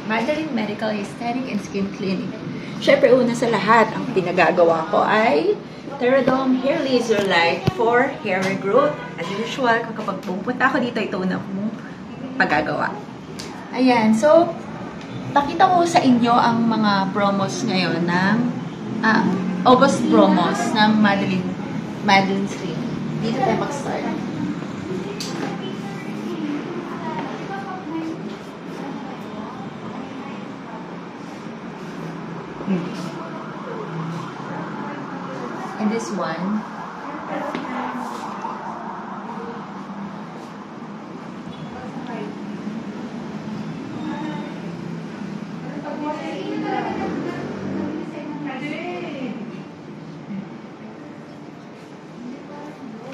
Madeline Medical Aesthetic and Skin Clinic. Syempre, una sa lahat, ang pinagagawa ko ay Teradome Hair Laser Light for hair regrowth. As usual, kapag pumunta ako dito, ito una kong paggagawa. Ayan, so, pakita ko sa inyo ang mga promos ngayon ng August promos ng Madeline Skin. Dito tayo mag-start. And this one,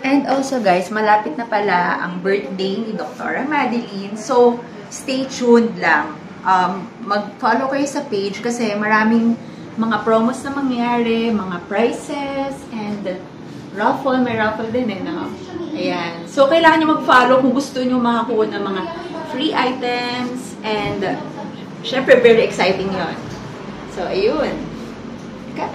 and also guys, malapit na pala ang birthday ni Dr. Madeline. So, stay tuned lang. Mag-follow kayo sa page kasi maraming mga promos na mangyari, mga prices, and raffle. May raffle din eh, no? Ayan. So, kailangan nyo mag-follow kung gusto nyo makakuha ng mga free items. And, syempre, very exciting yon. So, ayun. Okay.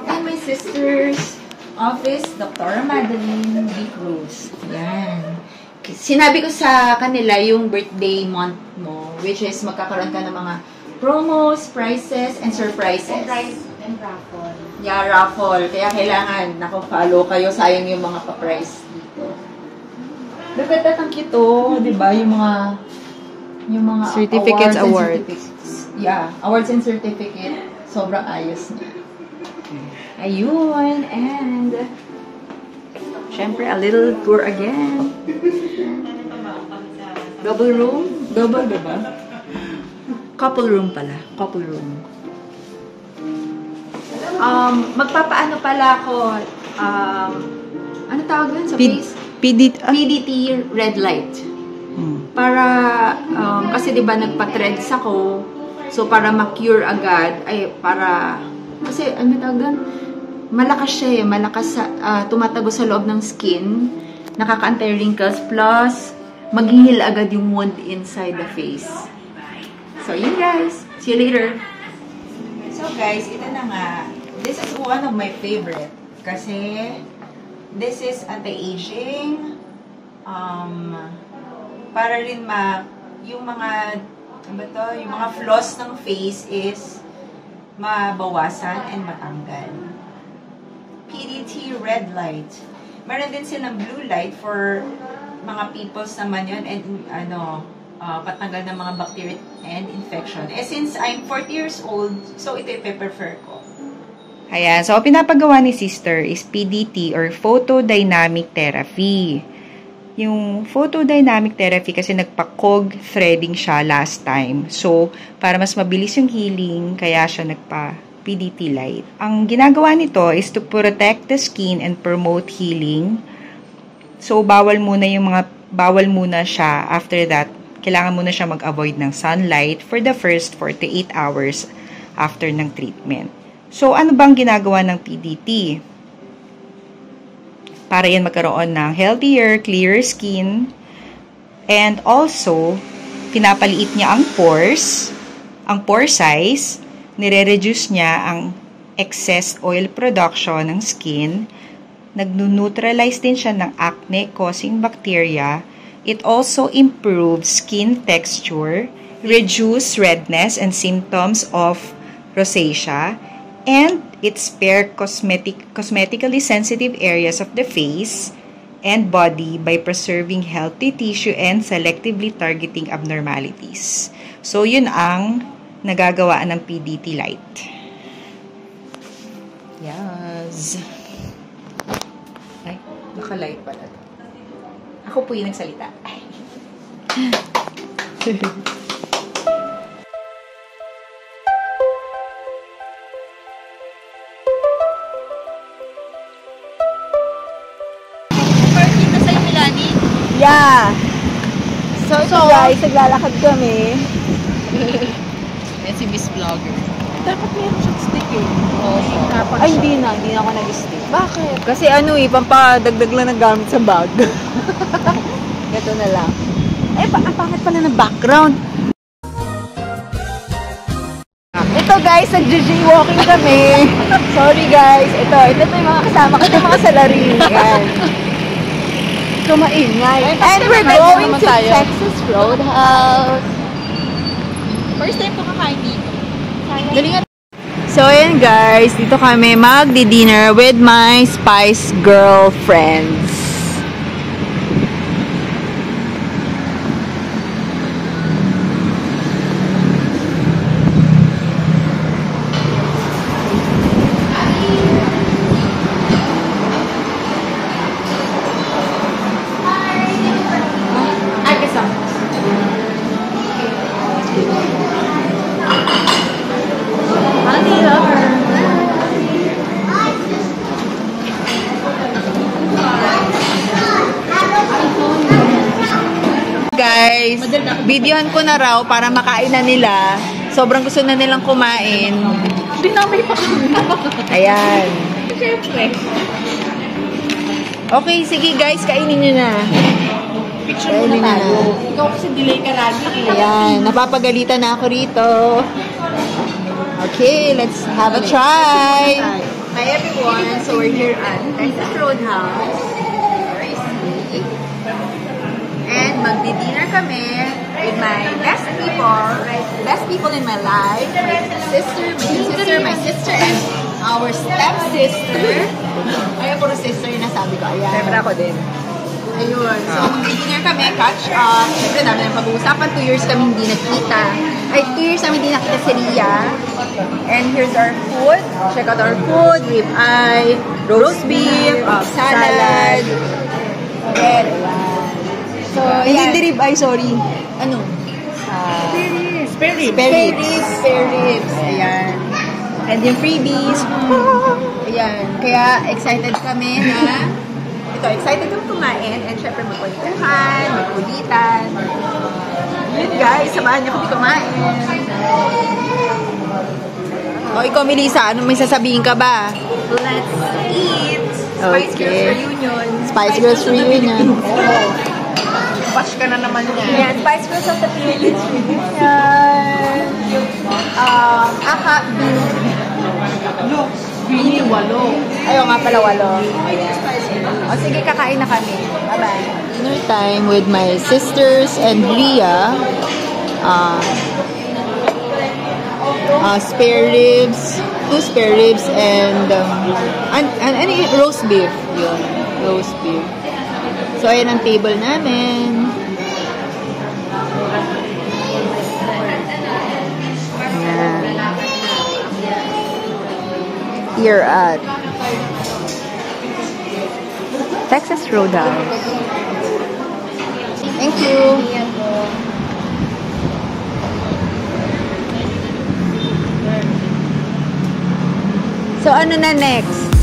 And my sister's office, Dr. Madeline D. Cruz. Ayan. Sinabi ko sa kanila yung birthday month mo, which is magkakaroon ka ng mga promos, prices, and surprises. And raffle. Yeah, raffle. Kaya kailangan nako-follow kayo. Sayang yung mga pa-price dito. Dapat tatangki to, di ba? Yung mga certificates, awards. Certificates. Yeah, awards and certificate. Sobrang ayos niya. Ayun, and syempre, a little tour again. Double room? Double, diba? Couple room pala. Couple room. Magpapaano pala ako, ano tawag dun sa face? PDT red light. Para, kasi diba nagpa-threads ako, so para ma-cure agad, ay para, kasi ano tawag dun? Malakas siya eh. Malakas sa, tumatago sa loob ng skin. Nakaka-anti-wrinkles. Plus, mag-heal agad yung wound inside the face. So, yun guys. See you later. So guys, ito na nga. This is one of my favorite. Kasi, this is anti-aging. Para rin yung mga, ano ba to? Yung mga flaws ng face is mabawasan and matanggal. PDT red light. Meron din silang blue light for mga peoples naman yun and patanggal ng mga bacteria and infection. Eh since I'm 40 years old, so ito i-prefer ko. Ayan, so pinapagawa ni sister is PDT or photodynamic therapy. Yung photodynamic therapy kasi nagpa-cog threading siya last time. So, para mas mabilis yung healing, kaya siya PDT light. Ang ginagawa nito is to protect the skin and promote healing. So, bawal muna siya. After that, kailangan muna siya mag-avoid ng sunlight for the first 48 hours after ng treatment. So, ano bang ginagawa ng PDT? Para yan magkaroon ng healthier, clearer skin. And also, pinapaliit niya ang pores, ang pore size, nire-reduce niya ang excess oil production ng skin, nag-neutralize din siya ng acne-causing bacteria. It also improves skin texture, reduce redness and symptoms of rosacea, and it spares cosmetically sensitive areas of the face and body by preserving healthy tissue and selectively targeting abnormalities. So, yun ang nagagawa ng PDT light. Yes. Ay, naka-light pala. Ako po yung nagsalita. Parking na sa'yo, Milani? Yeah. So guys, naglalakad kami. Yan si Miss Vlogger. Dapat meron siyang stick eh. Oo. Ay, hindi na ako nag-stick. Bakit? Kasi ano eh, pampadagdag lang ng gamit sa bag. Ito na lang. Eh, ang pangit pala ng background. Ito guys, nag-jaywalking kami. Sorry guys. Ito yung mga kasama ko. Ito yung mga salarin. Yan. So, maingay. And we're going to Texas Roadhouse. First time ko kakain dito. Galingan. So, ayan guys. Dito kami magdi-dinner with my Spice Girl friends. Guys, videohan ko na raw para makain na nila. Sobrang gusto na nilang kumain. Dinamay pa kami. Ayan. Siyempre. Okay, sige guys, kainin nyo na. Picture muna tayo. Ikaw kasi delay ka lagi. Ayan, napapagalitan na ako rito. Okay, let's have a try. Hi everyone, so we're here at Texas Roadhouse. And magdi-dinner kami with my best people in my life. My sister, and our stepsister. Ay, puro sister yung nasabi ko. Ayan. Siyempre ako din. Ayun. So, magdi-dinner kami, catch up. Siyempre, dami ng pag-uusapan. 2 years kami hindi nagkita. Ay, 2 years kami hindi nakita si Ria. And here's our food. Check out our food. Rib eye, roast beef, salad. And, so, Hindi rib eye, sorry. ano? Spare ribs. Ayan. And yung freebies. Ayan. Kaya excited kami na excited kami kumain and syempre magkulitan, magkulitan. Yun guys, samahan niyo kami kumain. O, ikaw, Melissa, anong may sasabihin ka ba? Let's eat! Spice Girls Reunion. Spice Girls Reunion. Watch ka na naman niya. Yan, Spice Girls of the Philippines Reunion. Bini, 8. Ayaw nga pala, 8. O sige, kakain na kami. Bye-bye. Dinner time with my sisters and Ria. Spare ribs, 2 spare ribs, and any roast beef. Yun, roast beef. So, ayan ang table namin. Ayan. Here at Texas Roadhouse. Thank you. So, ano na next?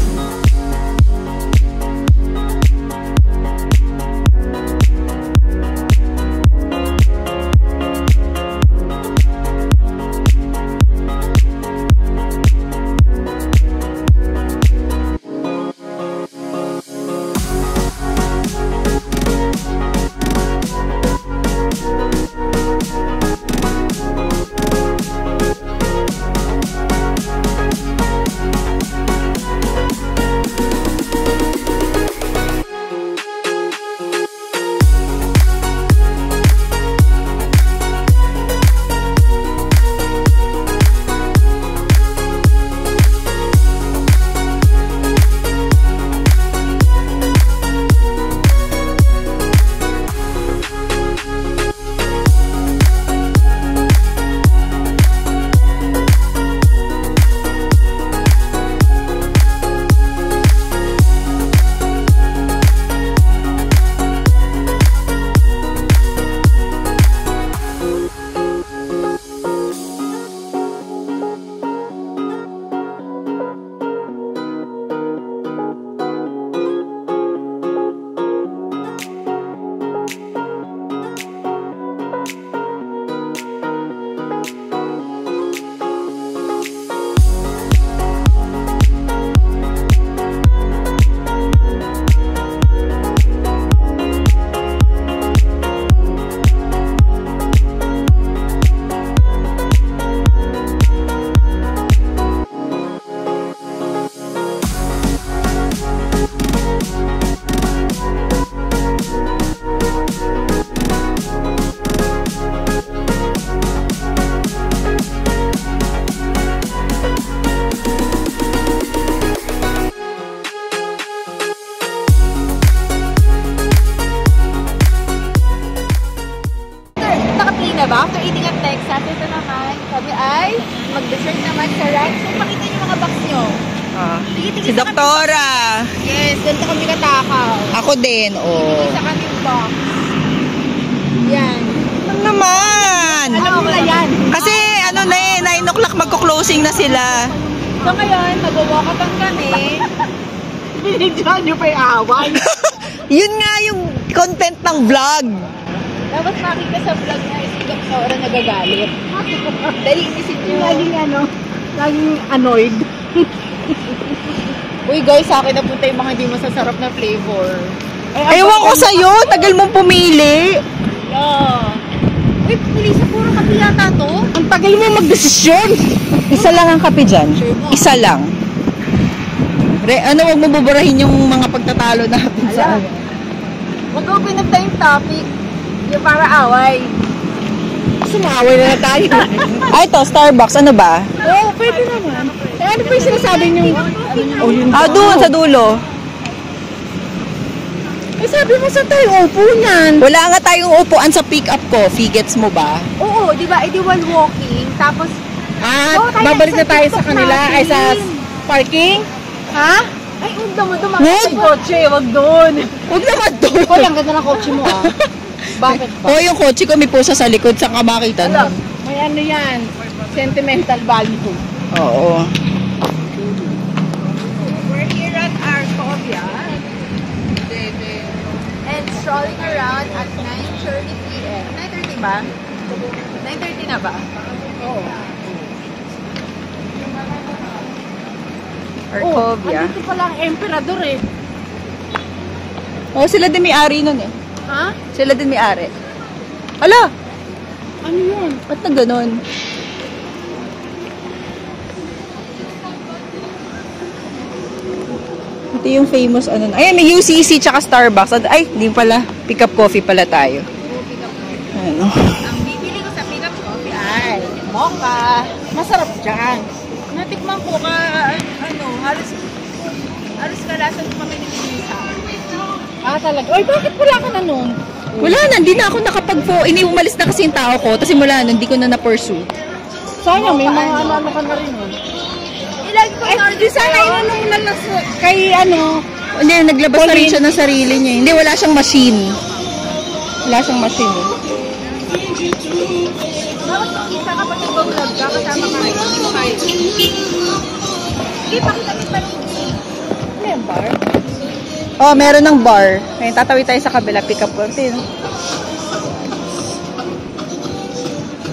diba? After eating at Texas, ito naman, kami ay mag-dessert naman sa ranch. So, pakita niyo mga box niyo. Si Doktora. Yes, ganito kami katakaw. Ako din, oh. Isa kami box. Yan. Ano naman? Alam mo na yan. Kasi ano na eh, 9 o'clock magko-closing na sila. So ngayon, mag-walkathon kami. Binidyan niyo pa yung away. Yun nga yung content ng vlog. Dapat makita sa vlog na si Doktora nagagalit. Dali inisip niyo. Laging annoyed. Uy guys, sa akin napunta yung mga hindi masasarap na flavor. Ewan ko sa'yo, tagal mong pumili. Yeah. Uy, pili sa puro kape yata to. Ang tagal mo magdesisyon. Isa lang ang kape dyan. Isa lang. Huwag mo buburahin yung mga pagtatalo natin sa ano. Huwag open up tayong topic. Yung para away. Sumaway na tayo. Ay, ito, Starbucks. Ano ba? Oo, pwede naman. Ano pa yung sinasabi niyo? Doon sa dulo. Eh, sabi mo sa tayo, upo niyan. Wala nga tayong upuan sa pick-up coffee. Gets mo ba? Oo, di ba? Eh, di while walking, tapos... babalik na tayo sa kanila, ay sa parking. Ha? Ay, huwag naman Wag! sa kotse, huwag doon. Huwag naman doon. Hoy, ang ganda ng kotse mo, ah. Bakit ba? Yung kotse ko may pusa sa likod. Saan ka makita nun? May ano yan, sentimental value. Oo. We're here at Arcovia. And strolling around at 9:30 p.m. 9:30 ba? 9:30 na ba? Oo. Arcovia. Andito pala ang emperador eh. Sila din may-ari nun eh. Ha? Sila din may-ari. Ala! Ano yun? Ba't na ganun? Ito yung famous ano. Ay, may UCC tsaka Starbucks. Ay, hindi pala. Pick up coffee pala tayo. Ano? Ang bibili ko sa pick-up coffee ay mocha. Masarap dyan. Natikman ko ka, halos kalasan ko kami sa Talaga. Ay, bakit wala ka na nun? Wala na, hindi na ako umalis na kasi yung tao ko. Tapos mula nun, hindi ko na na-pursue. Sayang, may mga ano ka na rin nun. Ilagi ko na Di sana inano mo na lang kay ano. Hindi, naglabas na rin siya ng sarili niya. Hindi, wala siyang machine. Wala siyang machine. Bakit makita kapag nag-vlog ka, kasama ka rin, hindi mo kayo. Sige, pakita mo pa rin. May bar? Meron ng bar. Ngayon, tatawid tayo sa kabila. Pick up coffee.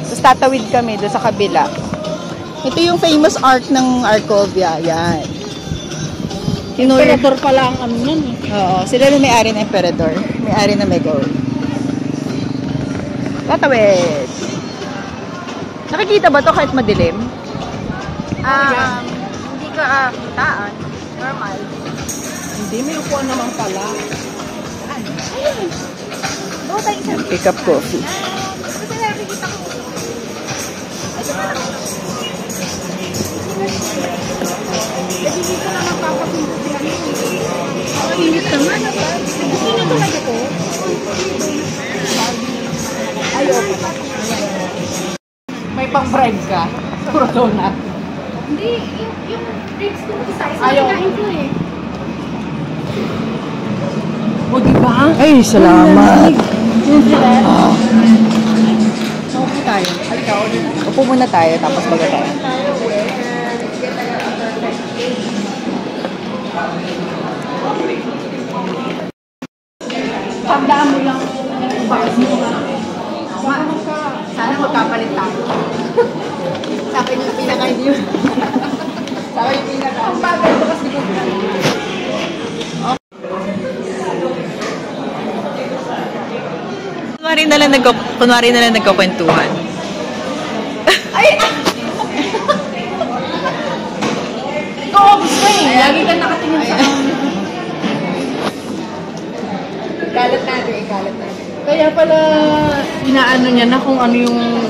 Tapos tatawid kami doon sa kabila. Ito yung famous arc ng Arcovia. Yan. Emperador pala ang ano nun eh. Oo. Sila yung may-ari ng Emperador. May-ari na Megaway. Tatawid. Nakikita ba to kahit madilim? Hindi ka kitaan. Normal. Hindi, may upuan naman pala. Oo, tayo isa. Pick up coffee. Kasi nakikita ko. Kasi dito na magpapapunta yan. Ang init naman. Gusto niyo talaga ko? Ayoko. May pang-bribe ka. Puro donut. Hindi, yung drinks ko isa-isa. Ayaw. Ko eh. O, diba? Ay, salamat. Saupo tayo. Halika, Upo muna tayo, tapos baga tayo. Tandaan mo lang. Sana magkapalit tayo. Sa akin yung pinaka-new. Sa akin yung pinaka. Ang bagay ito kasi ko. Kunwari na lang nagkukwentuhan. Ay! Ikaw, gusto eh. Lagi ka nakatingin sa akin. Kalat natin. Kaya pala, inaano niya na kung ano yung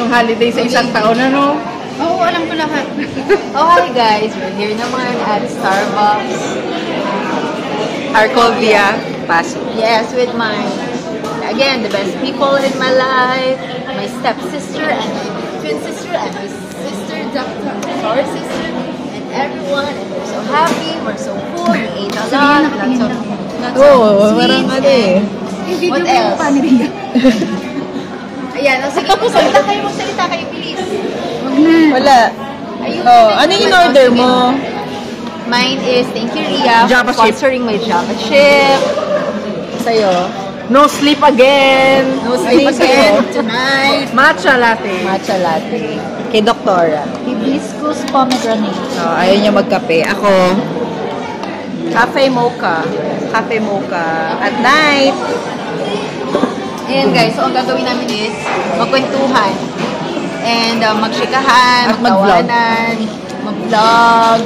holiday sa isang taon, ano? Oo, alam ko lahat. Oh, hi guys. We're here naman at Starbucks. Arcovia, Paso. Yes, with my... again, the best people in my life, my stepsister and my twin sister and my sister, our sister, and everyone. And we're so happy, we're so full, we ate a lot, lots of sweets, and what else? Ayan, sige, magsalita kayo, please. Wala. Ano yung order mo? Mine is, thank you, Ria, Java for sponsoring my Java chip. Sa'yo? No sleep again. No sleep again tonight. Matcha latte. Matcha latte. Kay Doktora. Hibiscus pomegranate. Ayaw niya magkape. Ako, Cafe mocha. cafe mocha at night. Ayan guys, so ang gagawin namin is magkwentuhan. And magshikahan, At mag-vlog. magtawanan, mag-vlog,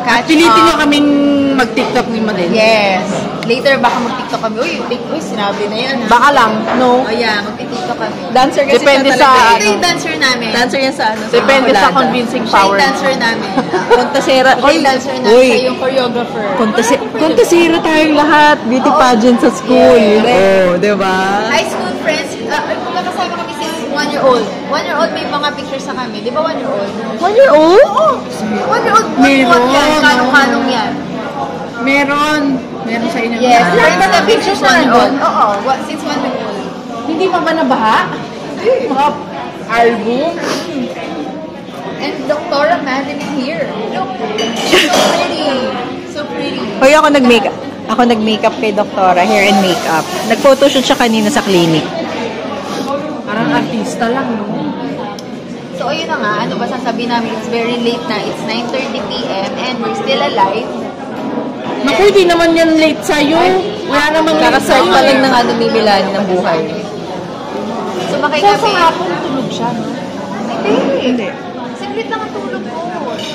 catch Pilitin nyo up. kaming mag-TikTok ni Madel. Yes. Later baka mag-TikTok kami. Uy, sinabi na yan. Baka lang, no? Ayan, mag-TikTok kami. Dancer kasi Depende siya talaga sa- Ito yung dancer namin. Dancer yan sa ano? Depende sa Bacolada. convincing Siya power. yung dancer namin. Kontasera. Siya yung dancer namin. Uy, Siya yung choreographer. kontasera tayong lahat. Beauty pageant sa school. Yeah. Oh, diba? High school friends, magkakasama kami since 1-year-old. 1-year-old may mga pictures sa kami. Di ba 1-year-old? 1-year-old? Oo. 1-year-old, Meron, yan. Kanong-kanong yan. Meron sa inyo. Yes. Friends na pictures 1-year-old. Oo. Since 1-year-old. Hindi pa ba nabaha? Mga album? And Doktora Madeline here. Look. So pretty. So pretty. Hoy, ako nag-makeup kay Doktora, hair and makeup. Nag-photoshoot siya kanina sa clinic. Parang artista lang, no? So, ayun na nga. Ano ba sasabihin namin? It's very late na. It's 9:30 p.m. and we're still alive. Naku, di naman yan late sa'yo. Wala namang late Kakasal sa'yo. pa lang ng ano ni Milani ng buhay. Sumakay Sa kami. hapon tulog siya, no? Hindi. Saglit lang ang tulog ko.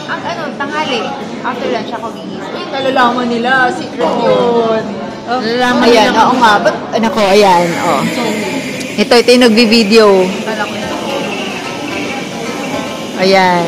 Ang tanghali. After lunch ako gigising. Uy, nalalaman nila. Secret yun. Nalalaman Ayan, nila. oo nga. Ba't Nako, ayan. Oh. Ito yung nagbi-video. kala ko na? Ayan.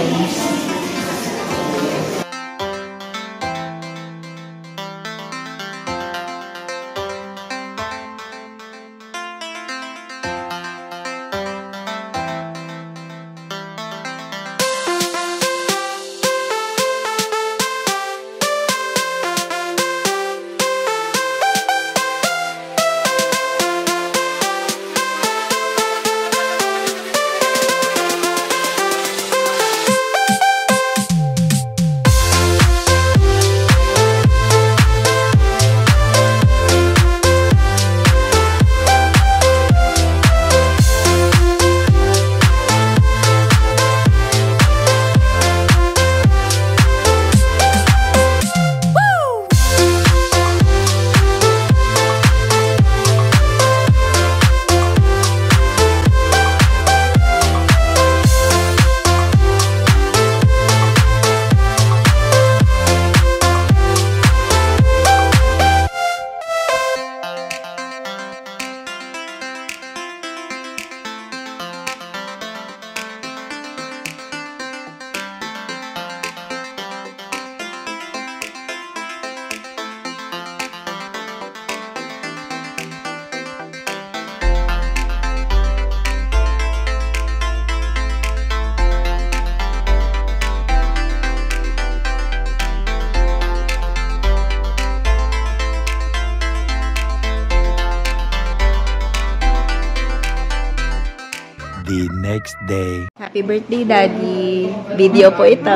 The next day. Happy birthday, Daddy. Video po ito.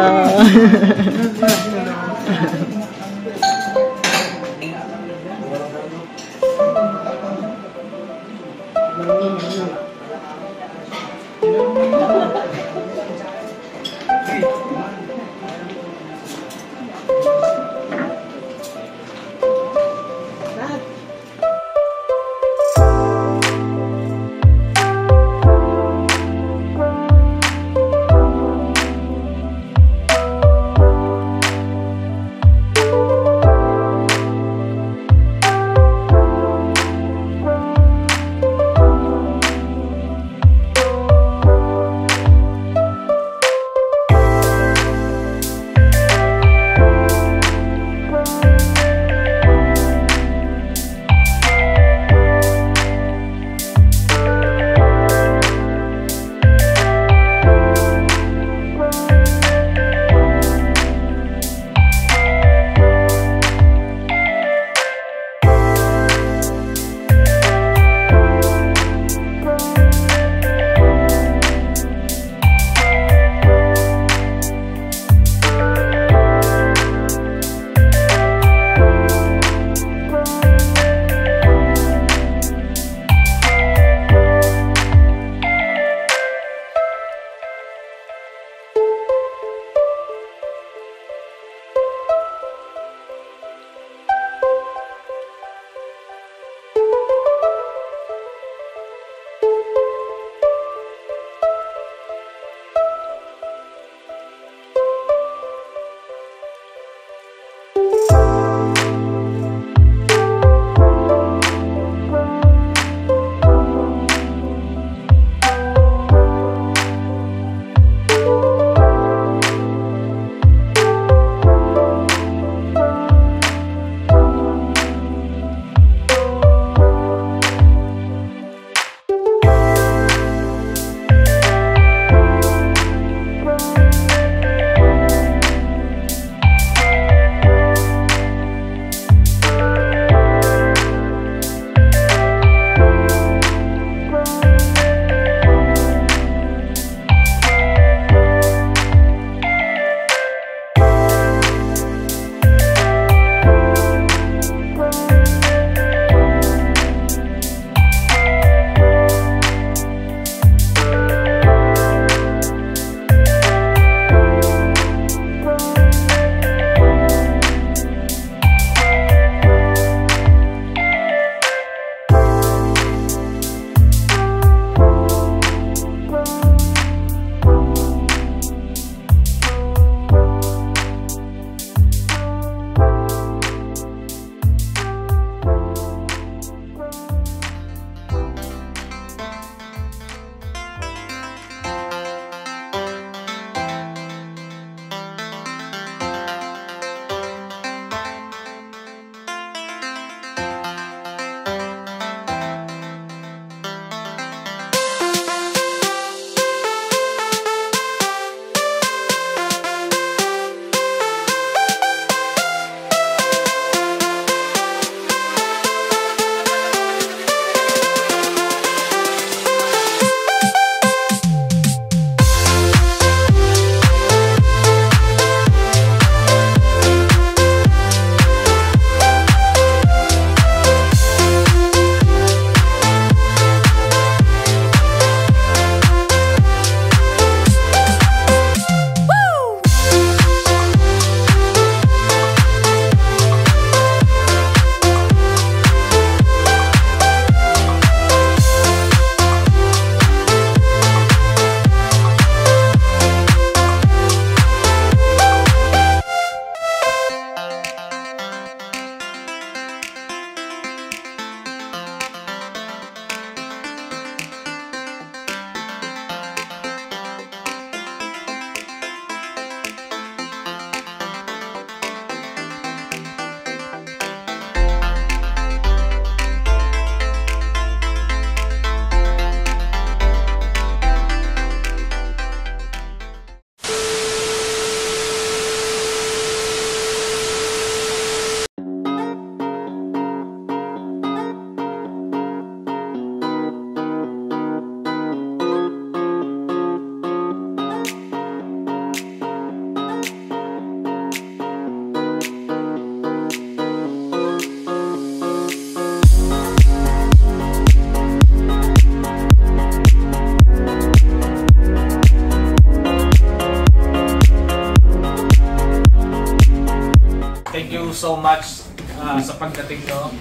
so much sa pagdating nyo,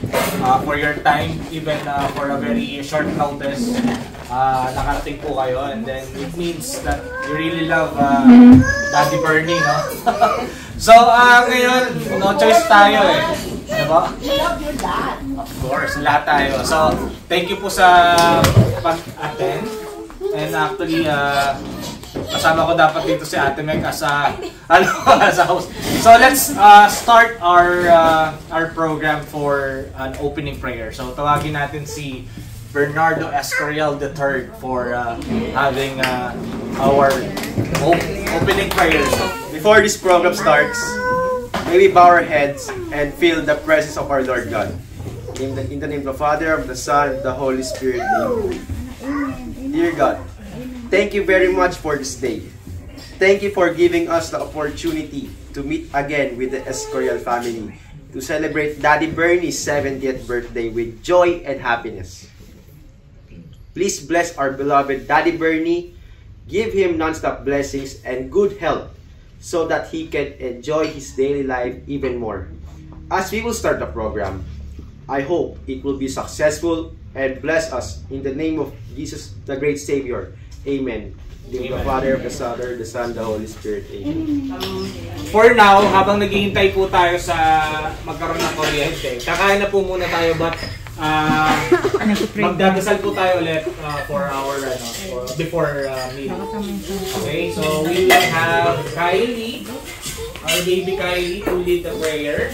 for your time, even for a very short notice. Nakarating po kayo, and then it means that you really love Daddy Bernie, no? So, ngayon, no choice tayo eh. Diba? You love your dad. Of course, lahat tayo. So, thank you po sa pag-attend. And actually, kasama ko dapat dito si Ate Meg as a, as a host. So, let's start our program for an opening prayer. So, tawagin natin si Bernardo Escorial III for having our opening prayer. So, before this program starts, may we bow our heads and feel the presence of our Lord God. In the name of the Father, of the Son, of the Holy Spirit. Amen. Dear God, thank you very much for this day. Thank you for giving us the opportunity to meet again with the Escorial family to celebrate Daddy Bernie's 70th birthday with joy and happiness. Please bless our beloved Daddy Bernie. Give him non-stop blessings and good health, so that he can enjoy his daily life even more. As we will start the program, I hope it will be successful and bless us in the name of Jesus, the great Savior. Amen. In the Father, of the Son, the Son, the Holy Spirit. Amen. For now, habang naghihintay po tayo sa magkaroon ng kuryente, kakain na po muna tayo, but magdadasal po tayo ulit for our before meal. Okay, so we will have Kylie, our baby Kylie, to lead the prayer.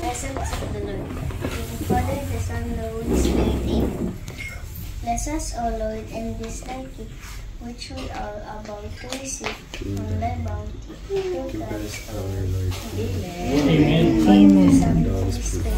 Blessings of the Lord. The Father, the Son, the Holy Spirit. Amen. Bless us, O Lord, in this thy gift, which we are about to receive from thy bounty. Through Christ our Lord. Amen. Amen. Amen. Son, the Holy Spirit.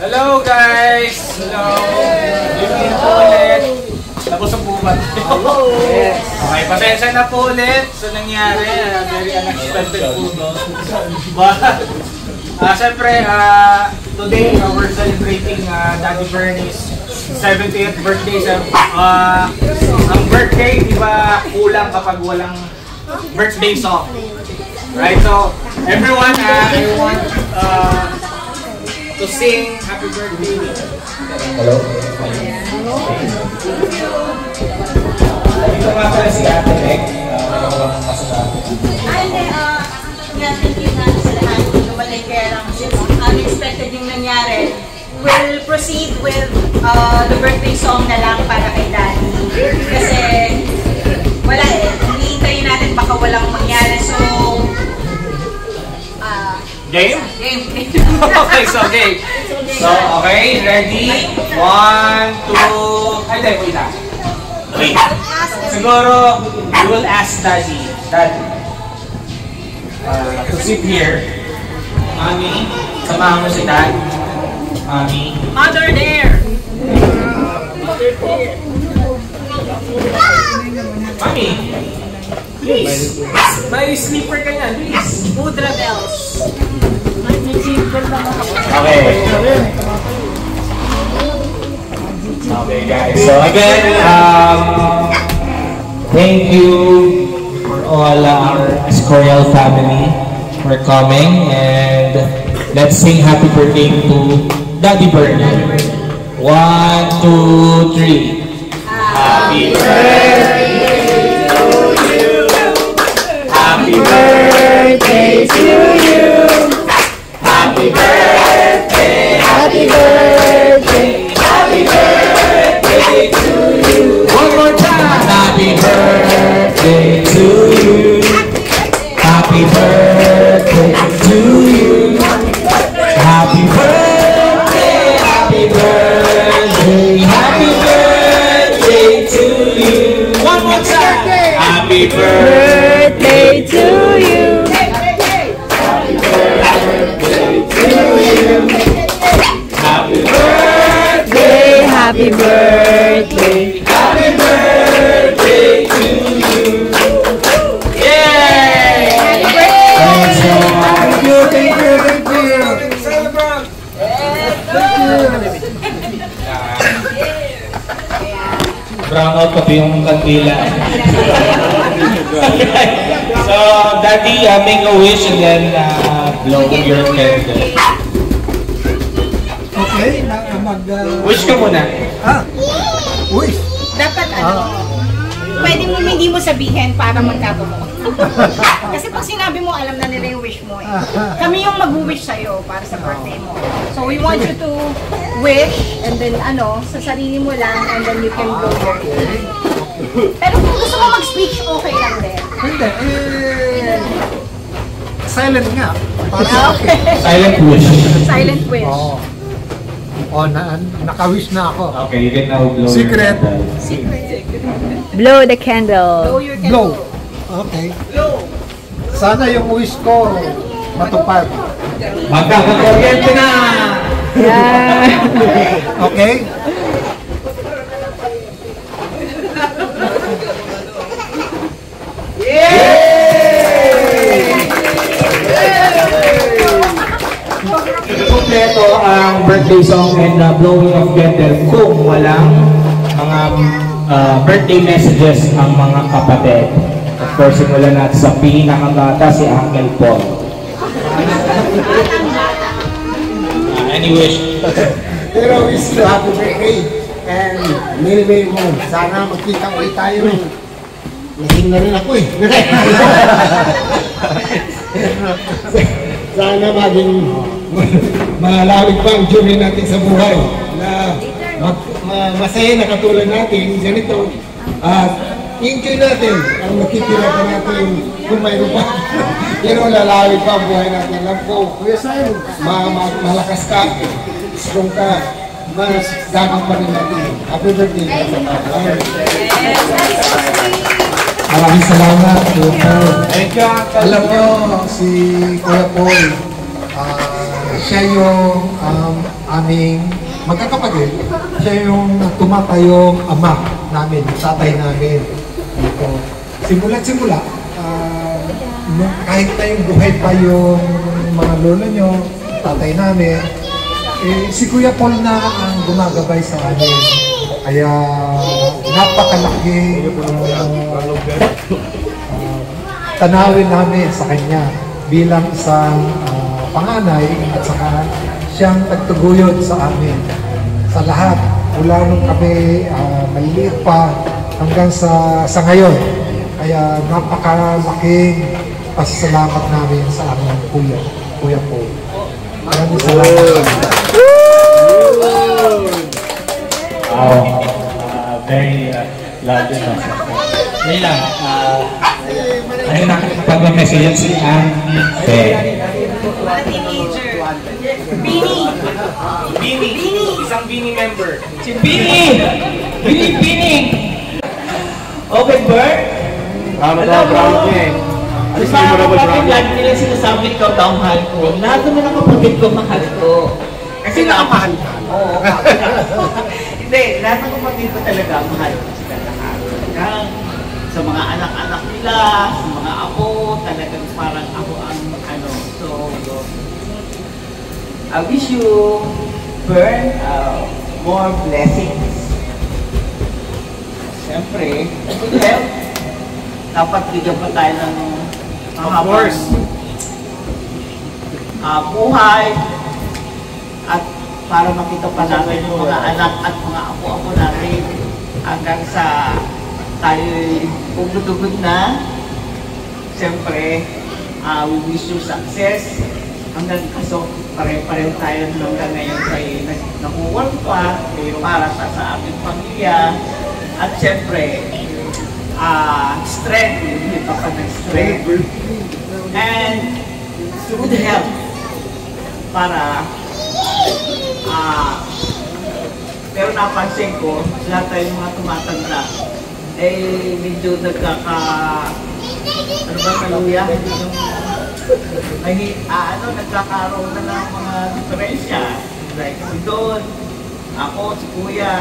Hello guys! Hello! Good evening po ulit. Tapos ang bubat. Okay, pasensya na po ulit sa nangyari. Very unexpected po doon. But, syempre, today we're celebrating Daddy Bernie's 70th birthday. Ang birthday, di ba kulang kapag walang birthday song? Right? So, everyone, I want to sing happy birthday. Hello? Dito nga pala si Ate Meg. Thank you na sa lahat. Kumalik kaya lang since unexpected yung nangyari. We'll proceed with the birthday song na lang para kay Daddy. Kasi wala eh. Hinihintayin natin baka walang mangyari. So, game? Game. Okay, so game. So, okay, ready? 1, 2... Ay, wait lang. Wait. Siguro, we will ask Daddy to sit here. Mami, samahan mo si Dad. Mami. Mother there. Mami. Please. May sleeper ka niyan, please. Mudra bells. Okay. Okay, guys. So again, thank you for all our Escorial family for coming, and let's sing happy birthday to Daddy Bernie. 1, 2, 3. Happy birthday to you. Happy birthday to you. Happy birthday, happy birthday, happy birthday to you. One more time. Happy birthday to you. Happy birthday to you. Happy birthday, happy birthday. Happy birthday to you. Happy birthday, happy birthday, happy birthday to you. Yay! Happy birthday! Thank you, thank you, thank you. Brown out pati yung kandila. So, Daddy, make a wish and then blow your candle. Okay, Wish ka muna. Wish. Dapat pwede mo hindi mo sabihin para magkatotoo. Kasi pag sinabi mo, alam na nila yung wish mo eh. Kami yung mag-wish sa'yo para sa birthday mo. So we want you to wish and then sa sarili mo lang and then you can blow your candle. Pero kung gusto mo mag-speech, okay lang din. Hindi, silent nga. Okay. Silent wish. Silent wish. Naka-wish na ako. Okay, you can now blow Secret. Blow the candle. Blow your Blow. Okay. Sana yung wish ko matupad. Magkakakuryente na! Okay? Kompleto ang birthday song and blowing of candle kung walang mga birthday messages ang mga kapatid. Of course, simulan natin sa pinakabata, si Uncle Paul. Any wish? Pero wish you happy birthday and many more. Sana magkita ulit tayo. Lasing na rin ako eh. Sana maging malawig pa ang journey natin sa buhay na masaya na katulad natin ganito at enjoy natin ang nakikita natin kung mayroon pa pero lalawig pa ang buhay natin. Alam ko, Kuya Simon, malakas ka, strong ka, mas dagang pa rin natin. Happy birthday. Maraming salamat, Kuya Paul. Alam nyo, si Kuya Paul, siya yung aming magkakapatid. Siya yung tumatayong ama namin, tatay namin. Dito. Simula, kahit na yung buhay pa yung mga lolo nyo, tatay namin, si Kuya Paul na ang gumagabay sa amin. Kaya napakalaki tanawin namin sa kanya bilang isang panganay at saka siyang nagtuguyod sa amin. Sa lahat, mula nung kami maliliit pa hanggang sa ngayon. Kaya napakalaking pasasalamat namin sa aming Kuya Paul. Maraming salamat. Wow, very loud yun. Ngayon lang, ayun na, pag-message si Anne. Bini! Isang Bini member. Si Bini! Bini! Okay, Bert? Alam mo, Alis mo na ba, Brown? Lagi nila sinasabi ikaw daw mahal ko. Lahat naman ang kapatid ko mahal ko. Kasi nakamahal ka. Oo. Hindi, lahat ng kapatid ko talaga mahal ko sila lahat. Sa mga anak-anak nila, sa mga apo, talagang parang ako ang So, I wish you, Bern, more blessings. Siyempre, good health. Dapat bigyan pa tayo ng mahabang buhay at para makita pa namin yung mga anak at mga apo-apo natin hanggang sa tayo'y pumutugod na. Siyempre, we wish you success hanggang kaso pare-pareho tayo hanggang ngayon tayo nakuwag pa para sa aming pamilya at siyempre strength, hindi pa pa ng strength and good health para pero napansin ko lahat tayo mga tumatanda eh medyo ano ba kaluya? Nagkakaroon na ng mga diferensya. Like si Don, ako, si Kuya.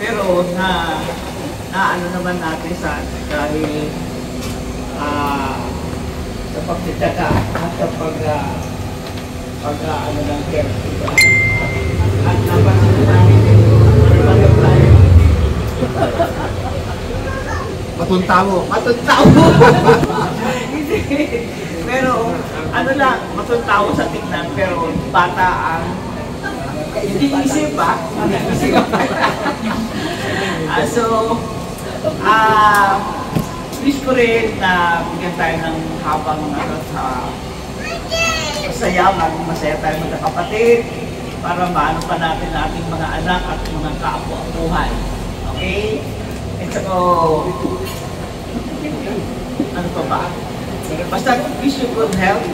Pero ano naman natin dahil sa pagtitaka at sa ano ng care. At napansin namin Matuntawo. Hindi. Pero ano lang, matuntawo sa tignan, pero bata ang hindi isip ba? Wish ko rin na bigyan tayo ng habang masaya tayo magkakapatid para maano pa natin ang ating mga anak at mga kaapo-apuhan. Okay? And so, ano pa ba? Basta wish you good health,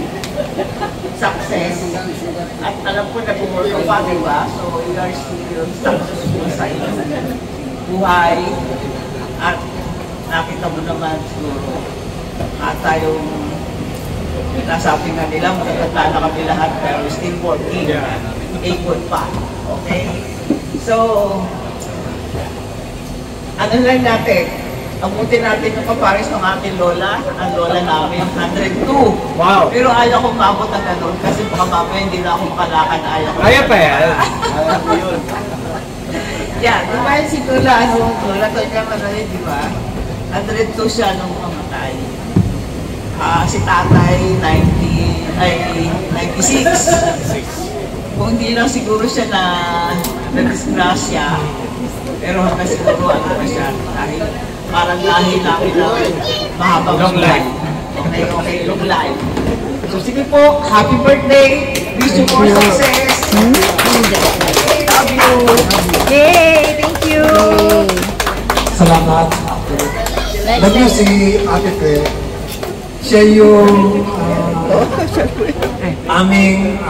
success, at alam ko na bumulong ka pa, diba? So, you are still successful sa iyong buhay, at nakita mo naman siguro, at tayong nasabi nga nila, magkakata na kami lahat, pero still working, able pa. Okay? So, ano lang natin, abutin natin yung kapares ng ating lola, ang lola namin, 102. Wow! Pero ayaw kong maabot na ganun kasi baka mamaya hindi na akong palakan, ayaw ko. Kaya pa yan. Ayaw ko yun. Yeah, di ba si Lola, Lola ko niya manali, di ba? 102 siya nung mamatay. Si tatay, 96. Kung hindi lang siguro siya na-disgrasya, pero hanggang siguro ano pa siya, dahil parang lahi namin na mahabang long life. Okay, long life. So sige po, happy birthday! Wish you more success! Love you! Yay! Thank you! Salamat. Love you si Ate Fe. Siya yung aming,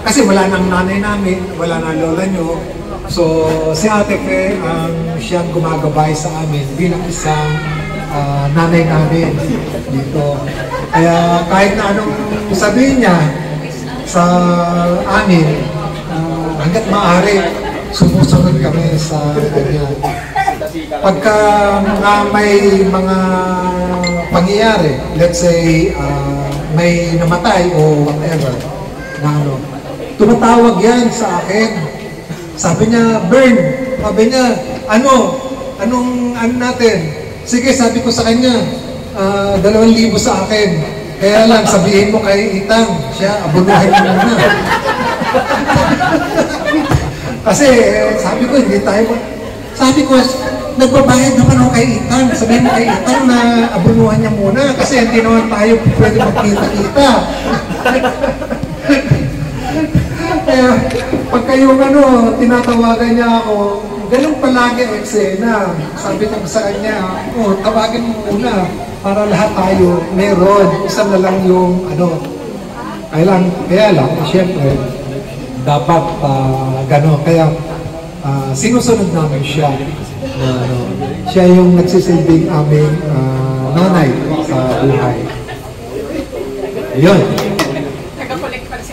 kasi wala nang nanay namin, wala nang lola nyo. So, si Ate Fe, siyang gumagabay sa amin bilang isang nanay namin dito. Kaya kahit na anong sabihin niya sa amin, hanggat maaari, sumusunod kami sa kanya. Pagka may mga pangyayari, let's say may namatay o whatever, na tumatawag yan sa akin. Sabi niya, Bern, sabi niya, anong natin? Sige, sabi ko sa kanya, 2,000 sa akin. Kaya lang, sabihin mo kay Itang, siya, abunuhin mo muna. Kasi, sabi ko, hindi tayo, sabi ko, nagbabayad naman ako kay Itang. Sabihin mo kay Itang na abunuhan niya muna kasi hindi naman tayo pwede magkita-kita. Kaya, pagka yung tinatawagan niya ako, ganun palagi ang eksena. Sabi ko sa kanya, tawagin mo muna para lahat tayo meron. Isa na lang yung kaya lang, siyempre, dapat gano'n. Kaya, sinusunod namin siya. Siya yung nagsisilbing aming nanay sa buhay. Ayun.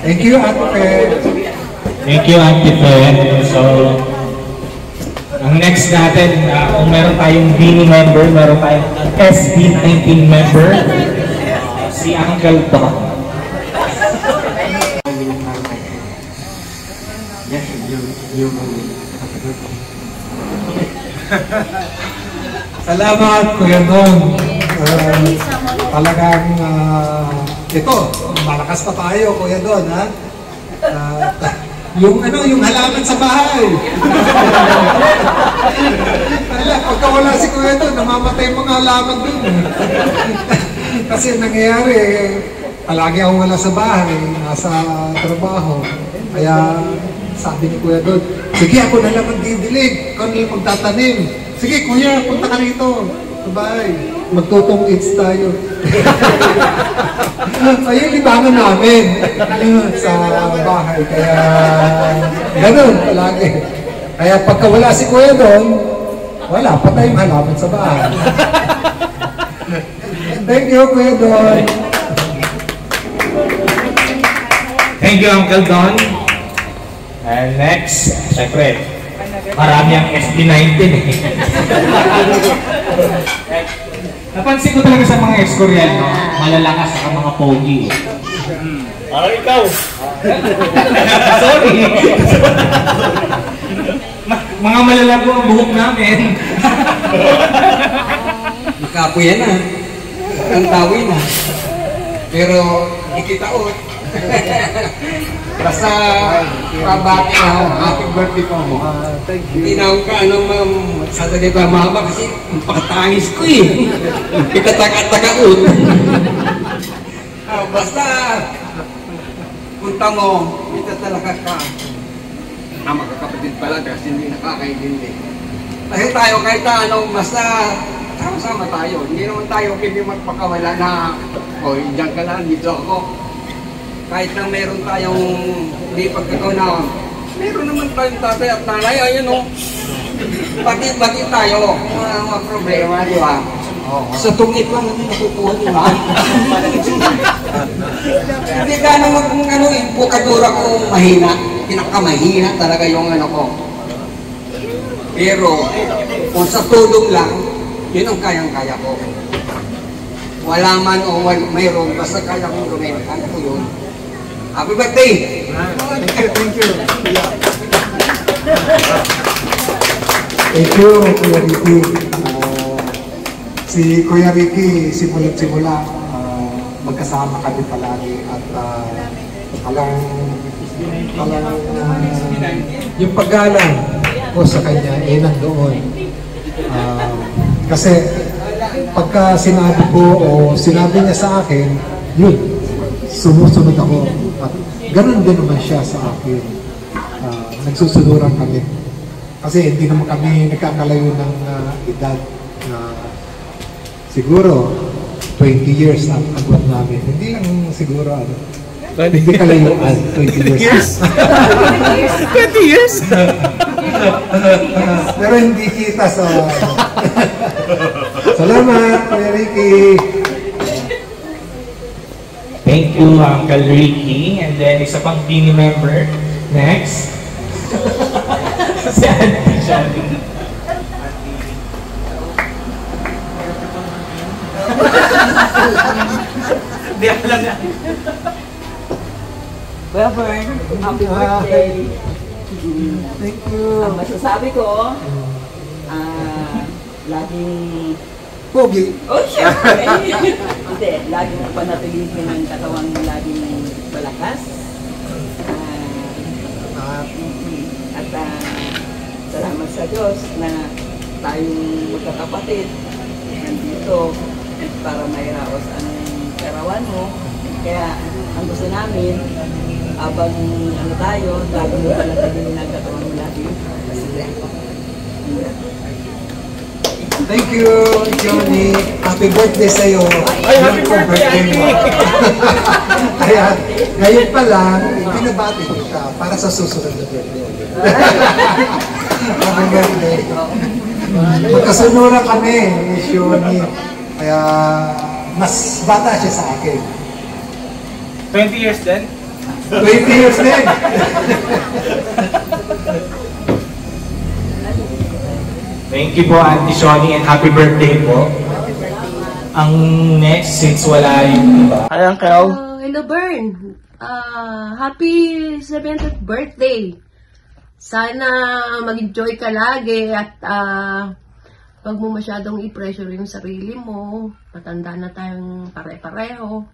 Thank you, Ate Fe. Thank you, Ate Fe. So, ang next natin, kung meron tayong Bini member, meron tayong SB19 member, si Uncle Doc. Salamat, Kuya Don. Talagang ito, malakas pa tayo, Kuya Don, ha? Yung halaman sa bahay. Pagka wala si Kuya Don, namamatay mga halaman dun. Kasi nangyayari, palagi ako wala sa bahay, nasa trabaho. Kaya sabi ni Kuya Don, sige ako na lang magdidilig, ako na lang magtatanim. Sige Kuya, punta ka rito. Sabay, magtutong-its tayo. Ayun, libangan namin sa bahay. Kaya, ganun palagi. Kaya pagka wala si Kuya doon, Wala, patay yung halaman sa bahay. Thank you, Kuya Don. Thank you, Uncle Don. And next, syempre, marami ang SB19 eh. Napansin ko talaga sa mga ex-Koreano, malalakas sa mga pogi. Ikaw! Sorry! Mga malalago ang buhok namin. Nakapo yan ah. Ang tawin ah. Pero, ikitaot. Basta, pabati na, happy birthday po mo. Tinawag ka, ma'am, sadali pa mama kasi ang pakatangis ko eh. Ikataka-takaot. Basta, punta mo, ito talaga ka. Magkakapatid pala kasi hindi nakakaintindi. Kasi tayo kahit anong basta sama-sama tayo. Hindi naman tayo pwede magpakawala na diyan ka lang, dito ako. Kahit na meron tayong hindi pagkakaunawan, meron naman tayong tatay at nanay. Ayun o, bati-bati tayo. Mga problema, di ba? Sa tungit lang natin nakukuha, di ba? Hindi ka naman imputadura ko mahina. Pinakamahina talaga yung ano ko. Pero, kung sa tulong lang, yun ang kayang-kaya ko. Wala man o mayroon, basta kaya kong gawin. Kaya ko yun. Happy birthday! Thank you. Thank you, Kuya Ricky. Si Kuya Ricky, simula magkasama kami palagi at yung paggalang ko sa kanya ay nandoon. Kasi pagka sinabi ko o sinabi niya sa akin, yun, sumusunod ako. At ganun din naman siya sa akin. Nagsusunuran kami. Kasi hindi naman kami nagkakalayo ng edad na siguro 20 years ang agwat namin. Hindi lang siguro hindi kalayuan, 20 years. 20 years? Pero hindi kita sa... Salamat, Kuya Ricky. Thank you, Uncle Ricky. And then, isa pang Dini member. Next. Si Auntie Shani. Di alam na. Bern, happy birthday. Thank you. Ang masasabi ko, laging... Pogi. Oh, syempre! Hindi, laging panatilihin ng katawan mo laging malakas. At salamat sa Diyos na tayong magkakapatid nandito para mairaos ang karawan mo. Kaya ang gusto namin, habang tayo, lagi mo panatilihin ng katawan mo lagi. Thank you, Johnny. Happy birthday sa'yo. Ay, happy birthday, mo. Kaya, ngayon pa lang, binabati kita para sa susunod na birthday. Happy birthday. Magkasunuran kami ni Johnny. Kaya, mas bata siya sa akin. 20 years din? 20 years din. Thank you po, Auntie Shoni, and happy birthday po. Ang next, since wala yung iba. Hi, Uncle. Hello, Bern. Happy 70th birthday. Sana mag-enjoy ka lagi at wag mo masyadong i-pressure yung sarili mo. Matanda na tayong pare-pareho.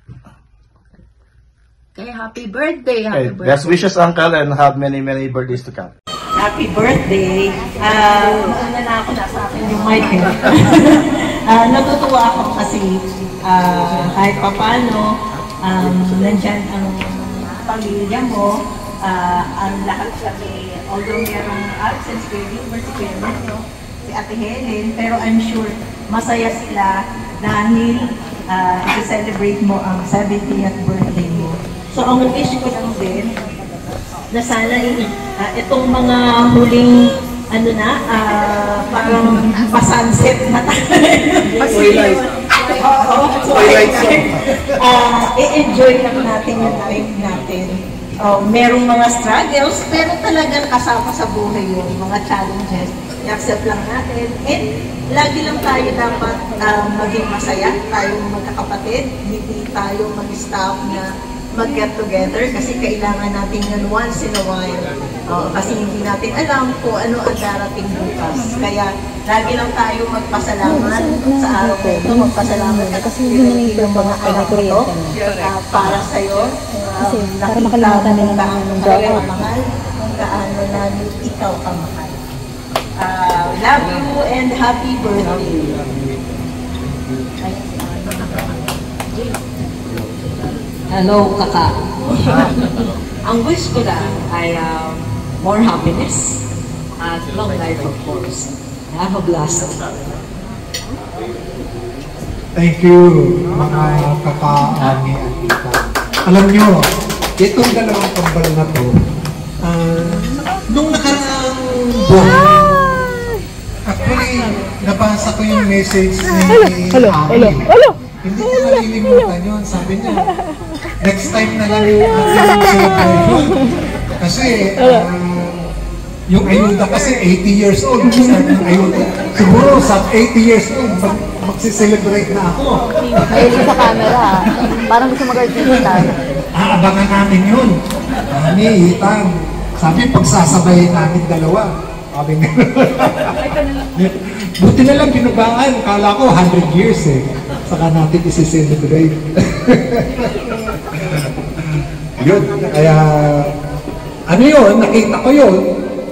Kaya happy birthday. Happy birthday. Best wishes, Uncle, and have many birthdays to come. Happy birthday! Una na ako, nasa akin yung mic. Natutuwa ako kasi kahit papano, nandyan ang pamilya mo, ang lahat kami, although merong absence kay Gilbert, si Ate Helen, pero I'm sure masaya sila dahil i-celebrate mo ang 70th birthday mo. So ang wish ko lang din, na sana itong mga huling ano na, parang pasunset na tayo. Oo, i-enjoy lang natin yung life natin. Merong mga struggles, pero talagang kasama sa buhay yung mga challenges. I-accept lang natin. And lagi lang tayo dapat maging masaya, tayong magkakapatid. Hindi tayo mag-stop na mag-get together kasi kailangan natin yun once in a while. Kasi hindi natin alam kung ano ang darating bukas. Kaya lagi lang tayo magpasalamat sa araw ko ito. Magpasalamat kasi hindi yung mga anak ko ito para sa'yo. Para makalimutan nila ng tayo kamahal, kung gaano namin ikaw kamahal. Love you and happy birthday. Hello, Kaka. Ang wish ko lang ay more happiness at long life, of course. Have a blast. Thank you, mga kaka-ami at tita. Alam nyo, itong dalawang kambal na to, nung nakaraang buwan, actually, nabasa ko yung message ni Ami. Hindi ko nalilimutan yun. Sabi niya, next time na lang yung celebration. Kasi, yung ayuda kasi 80 years old. Siguro sa 80 years old, magsiselebrate na ako. Mahilig sa camera. Parang gusto mag-artista. Aabangan namin yun. Itang. Sabi, pagsasabayin namin dalawa. Sabi nga. Buti na lang binabaan. Kala ko 100 years eh. Saka natin isi-celebrate. Yun. Kaya, ano yun? Nakita ko yun.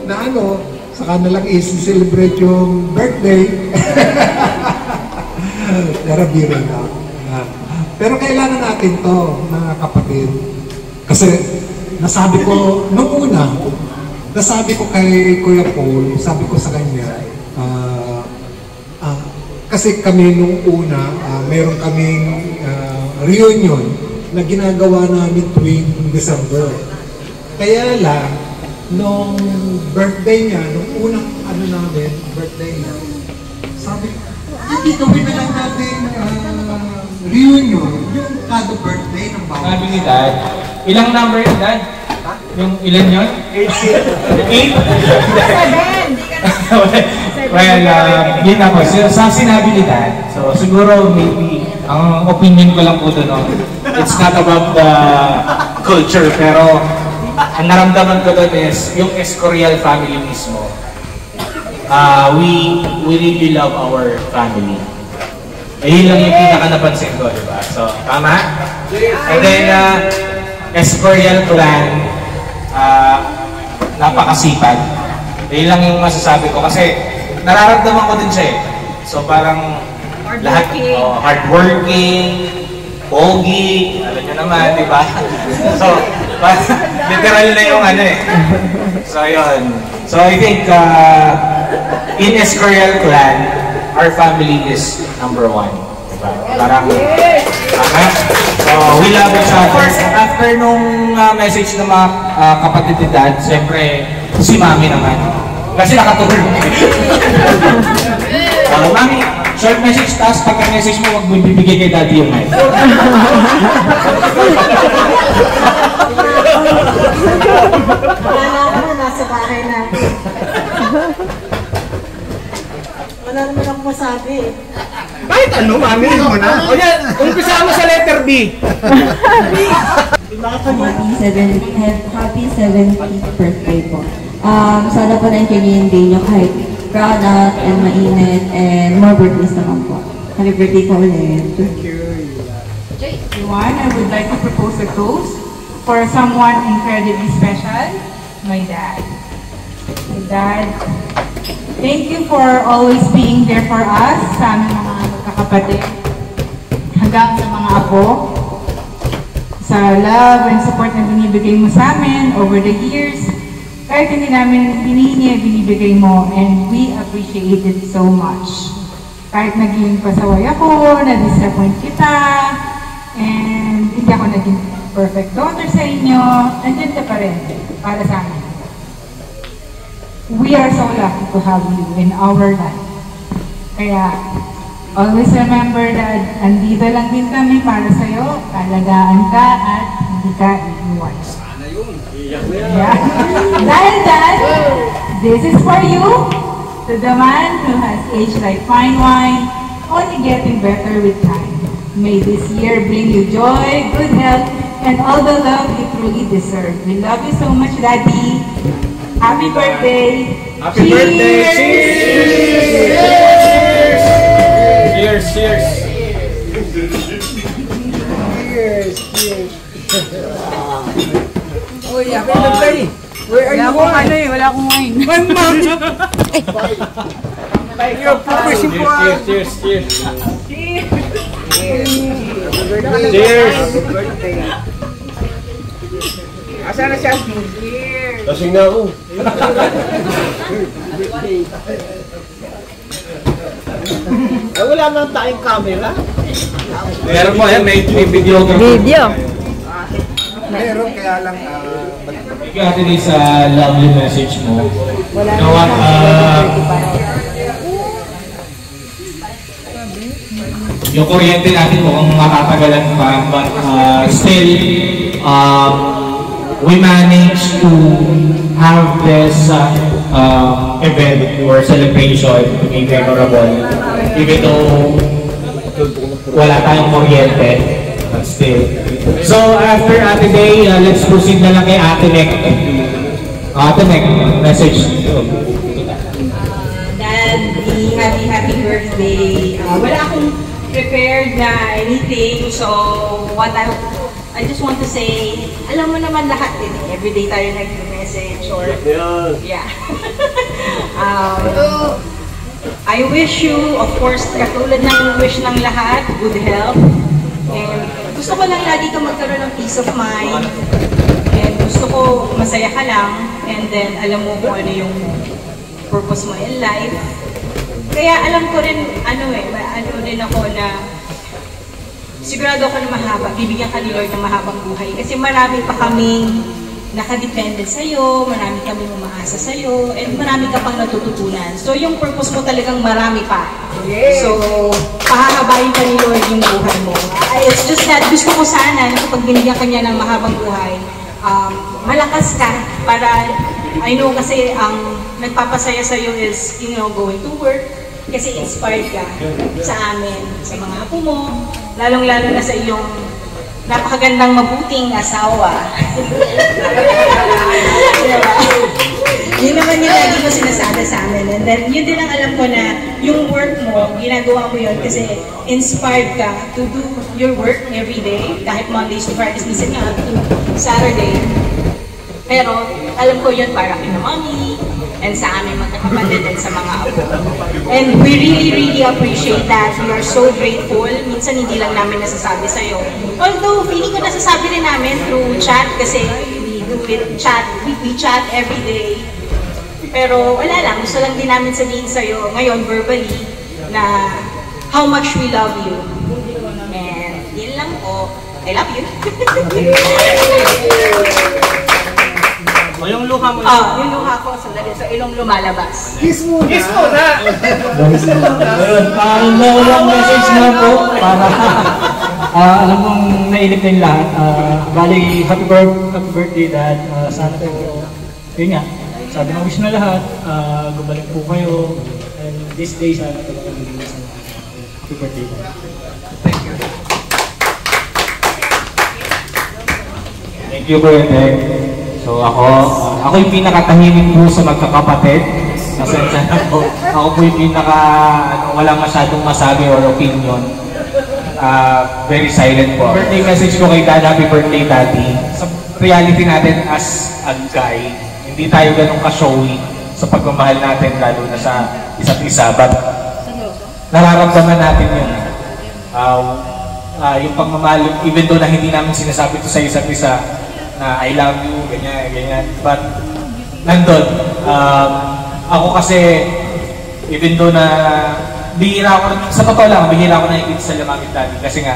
Na ano, saka na lang isi-celebrate yung birthday. Pero biro na. Pero kailangan natin to, mga kapatid. Kasi, nasabi ko, nung una, nasabi ko kay Kuya Paul, sabi ko sa kanya, kasi kami nung una, meron kaming reunion na ginagawa namin tuwing December. Kaya lang, nung birthday niya, nung unang ano namin, birthday niya, sabi, hindi gawin na lang natin reunion, yung kada birthday ng bawat. Sabi ni Dad, ilang number yun, Dad? Yung ilan yun? 8? 7! Well, yun ako. Sa sinabi ni Dad, so siguro maybe, ang opinion ko lang po doon, it's not about the culture, pero ang naramdaman ko doon is, yung Escorial family mismo, we really love our family. Yun lang yung pinaka-napansin ko, diba? So, tama? And then, Escorial clan, napakasipag. Yun lang yung masasabi ko kasi nararamdaman ko din siya eh. So parang lahat, hardworking, pogi, alam nyo naman, di ba? So, literal na yung ano eh. So yun. So I think in Escorial clan, our family is number 1. Diba? Parang, so we love each other. After nung message ng mga kapatid ni Dad, siyempre si Mami naman. Kasi nakatulog. Mami, short message, tapos pagka-message mo, huwag mo bibigay kay Daddy yung mic. Wala naman, nasa bahay natin. Wala naman akong masabi. Kahit ano, Mami, mo na. O yan, umpisa mo sa letter B. Happy 70th birthday po. Sana po na-enjoy yung day nyo kahit crowded and mainit and more birthdays naman po. Happy birthday po ulit. Thank you. Everyone, I would like to propose a toast for someone incredibly special, my dad. My dad, thank you for always being there for us, sa aming mga magkakapatid, hanggang sa mga apo, sa love and support na binibigay mo sa amin over the years. Kahit hindi namin hinihingi, binibigay mo, and we appreciate it so much. Kahit naging pasaway ako, na-disappoint kita, and hindi ako naging perfect daughter sa inyo, nandiyan ka pa rin para sa amin. we are so lucky to have you in our life. Kaya, always remember that andito lang din kami para sa'yo, alagaan ka at hindi ka iiwan. Sana yun. Yeah. Dahil dyan, this is for you, to the man who has aged like fine wine, only getting better with time. May this year bring you joy, good health, and all the love you truly deserve. We love you so much, Daddy. Happy birthday! Happy birthday! Cheers! Cheers! Cheers! Cheers! Uy, happy birthday! Where are you going? Ano eh, wala akong wine. My mom! You're progressing for us! Cheers! Cheers! Cheers! Cheers! Happy birthday! Asa na siya? Cheers! Lasing na ako. Ay, wala naman tayong camera. Meron mo yan, may video. Video! Meron, kaya lang... Thank you, Ate Lee, sa lovely message mo. Wala You know what? Yung kuryente natin mukhang matatagalan pa, but still, we managed to have this event or celebration to be memorable, even though wala tayong kuryente, but still. So after Ate Day, let's proceed na lang kay Ate Nek. Ate Nek, message. Dad, happy birthday. Wala akong prepared na anything, so what I just want to say, alam mo naman lahat din, everyday tayo nag-message or yeah. I wish you, of course, katulad ng wish ng lahat, good health, and gusto ko lang lagi ka magkaroon ng peace of mind, and gusto ko masaya ka lang, and then alam mo kung ano yung purpose mo in life. Kaya alam ko rin, ano rin ako na sigurado ako na mahaba, bibigyan ka ni Lord ng mahabang buhay. Kasi marami pa kaming nakadepende sa'yo, marami kaming umaasa sa'yo, and marami ka pang natututunan. So yung purpose mo talagang marami pa. So, pahahabain pa ni Lord yung buhay mo. It's just that gusto ko sana na kapag binigyan ka niya ng mahabang buhay, malakas ka para, I know kasi ang nagpapasaya sa'yo is, going to work, kasi inspired ka sa amin, sa mga apo mo, lalong-lalo na sa iyong napakagandang mabuting asawa. Diba? Yun naman yung lagi mo sinasabi sa amin. And then, yun din ang alam ko na yung work mo, ginagawa mo yun kasi inspired ka to do your work every day, kahit Mondays to Fridays, minsan nga to Saturday. Pero, alam ko yun para kina Mommy, and sa aming magkakapatid and sa mga apo. And we really appreciate that. We are so grateful. Minsan hindi lang namin nasasabi sa'yo. Although, feeling ko nasasabi rin namin through chat kasi we do it chat. We chat every day. Pero wala lang. Gusto lang din namin sabihin sa'yo ngayon verbally na how much we love you. And yun lang po. I love you. O yung luha mo yung luha ko, sandali, sa ilong lumalabas. Kiss mo na! Kiss mo na! Ayun, long message na po para alam kong nailip na yung lahat. Bali, happy birthday, Dad. Sana po, yun nga, sabi ng wish na lahat, gumalik po kayo. And this day, sana talaga magiging sa mga. Happy birthday, Dad. Thank you. Thank you, Kuya. So ako yung pinakatahimik po sa magkakapatid. Nasensya na po. Ako po yung walang masyadong masabi or opinion. Very silent po. Birthday message ko kay Dad, happy birthday, Daddy. Sa reality natin as a guy, hindi tayo ganun ka-showy sa pagmamahal natin, lalo na sa isa't isa. But nararamdaman natin yun. Yung pagmamahal, even though na hindi namin sinasabi ito sa isa't isa, na I love you, ganyan. But, nandun. Ako kasi, even though na, bihira ako, sa totoo lang, bihira ako nakikita sa Lamamit Daddy. Kasi nga,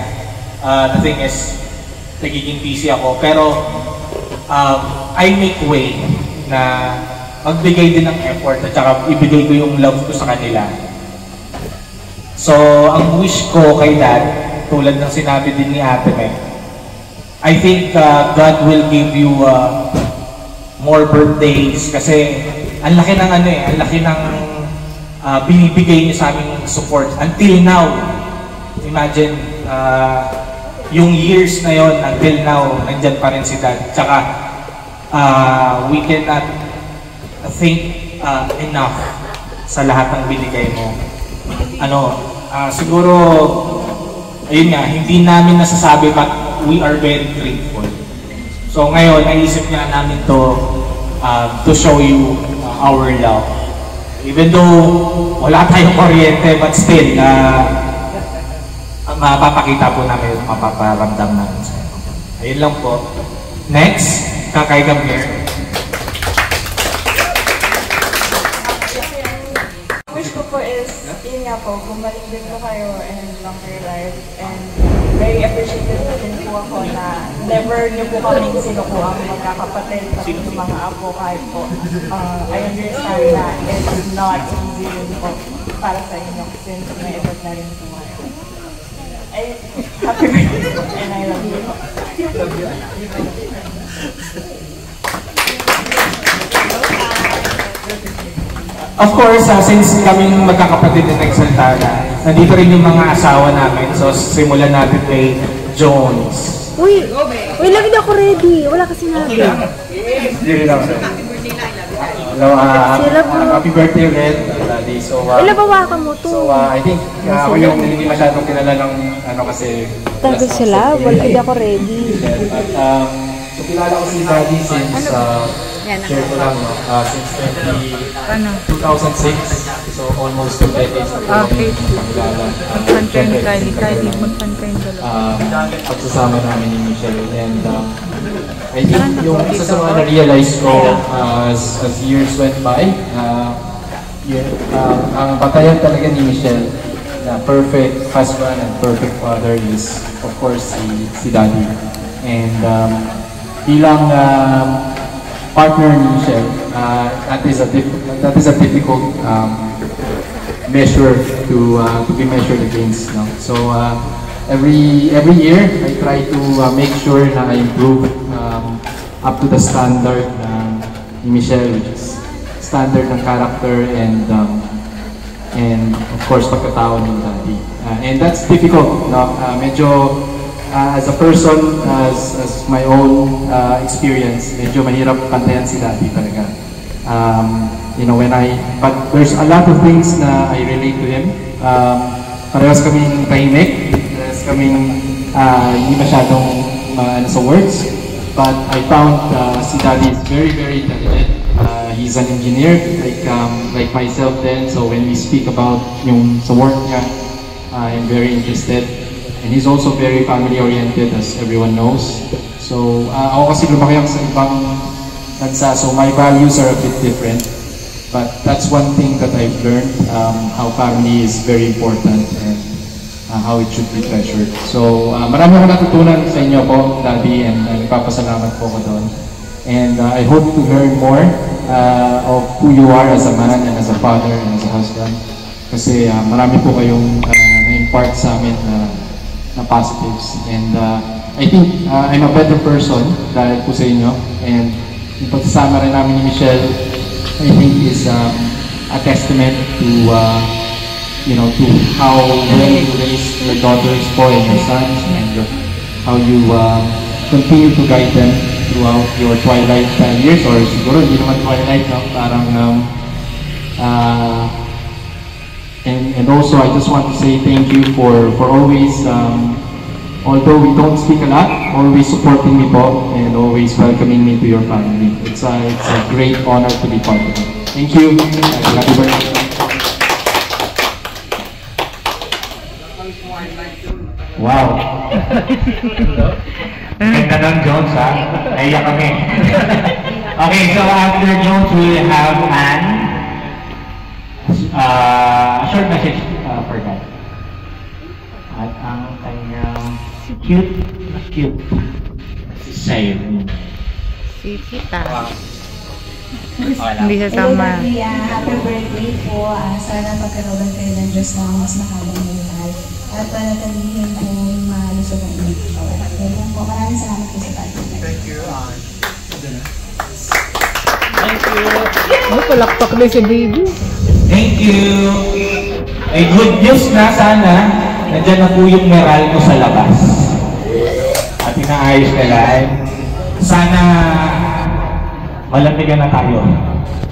the thing is, nagiging busy ako. Pero, I make way na magbigay din ng effort at saka ibigay ko yung love ko sa kanila. So, ang wish ko kay Dad, tulad ng sinabi din ni Ate Meg, I think God will give you more birthdays kasi ang laki ng ang laki ng binibigay niyo sa aming support until now. Imagine yung years na yon until now nandyan pa rin si Dad. Tsaka we cannot think enough sa lahat ng binigay mo. Siguro ayun nga, hindi namin nasasabi but we are very grateful. So ngayon, naisip nga namin to show you our love. Even though wala tayong kuryente, but still, mapapakita po namin, mapaparamdam namin sa inyo. Ayun lang po. Next, Kakay Gamir. Wish ko po is, yun nga po, bumalik din po kayo and longer life. And very appreciative din po ako na never nyo po kaming sinukuha ang magkakapatid at yung mga apo kahit po. I understand na it's not easy din po para sa inyo since may edad na rin po kayo. Happy birthday po and I love you po. Of course, since kaming magkakapatid na nagsaltana, nandito rin yung mga asawa namin. So, simulan natin kay Jones. Uy, lagi na ako ready. Wala kasi natin. Hello, happy birthday, Red. So, ilabawakan mo to. So, I think ako yung hindi masyadong kilala ng kasi... Tagal sila, wala ako ready. So, kilala ko si Daddy since... share ko lang, since 2006, so almost 2 decades na po kami kakilala. Kylie, magpan kayo dalawa. Pagsasama namin ni Michelle. And I think yung isa sa mga na-realize ko as years went by, ang batayan talaga ni Michelle na perfect husband and perfect father is, of course, si Daddy. And bilang partner ni Michelle, that is a difficult measure to be measured against. No? So every year, I try to make sure na I improve up to the standard ni Michelle, which is standard ng character and of course pagkatao ni Daddy. And that's difficult. No? Medyo as a person, as my own experience, medyo mahirap pantayan si Daddy talaga. But there's a lot of things na I relate to him. Parehas kaming tahimik, parehas kaming hindi masyadong sa words. But I found si Daddy is very, very talented. He's an engineer, like myself then. So when we speak about yung sa work niya, I'm very interested. And he's also very family-oriented, as everyone knows. So, ako kasi lumaki ako sa ibang bansa, so my values are a bit different. But that's one thing that I've learned, how family is very important and how it should be treasured. So, marami akong natutunan sa inyo po, Daddy, and nagpapasalamat po ko doon. And I hope to learn more of who you are as a man and as a father and as a husband. Kasi marami po kayong na-impart sa amin na positives. And I think I'm a better person dahil po sa inyo. And yung pagsasama rin namin ni Michelle, I think is a testament to to how well you raise your daughters po and your sons, and how you continue to guide them throughout your twilight years, or siguro hindi naman twilight, no? Parang and also I just want to say thank you for always, although we don't speak a lot, always supporting me po and always welcoming me to your family. It's a great honor to be part of it. Thank you. Happy birthday. Wow. Ganda ng Jones, ha? Naiyak kami. Okay, so after Jones, we'll have Anne. A short message for that. At ang kanyang cute sa'yo. Si Tita. Hindi sasama. Happy birthday po. Sana pagkaroon kayo ng Diyos na mas mahabang buhay. At panatalihin po yung malusog ang inyong katawan. Kaya po, maraming salamat po sa pagkakas. Thank you. Thank you. Palakpak na si baby. Thank you. May good news na sana. Nandiyan na po yung meral ko sa labas. At inaayos nila. Sana malamigan na tayo.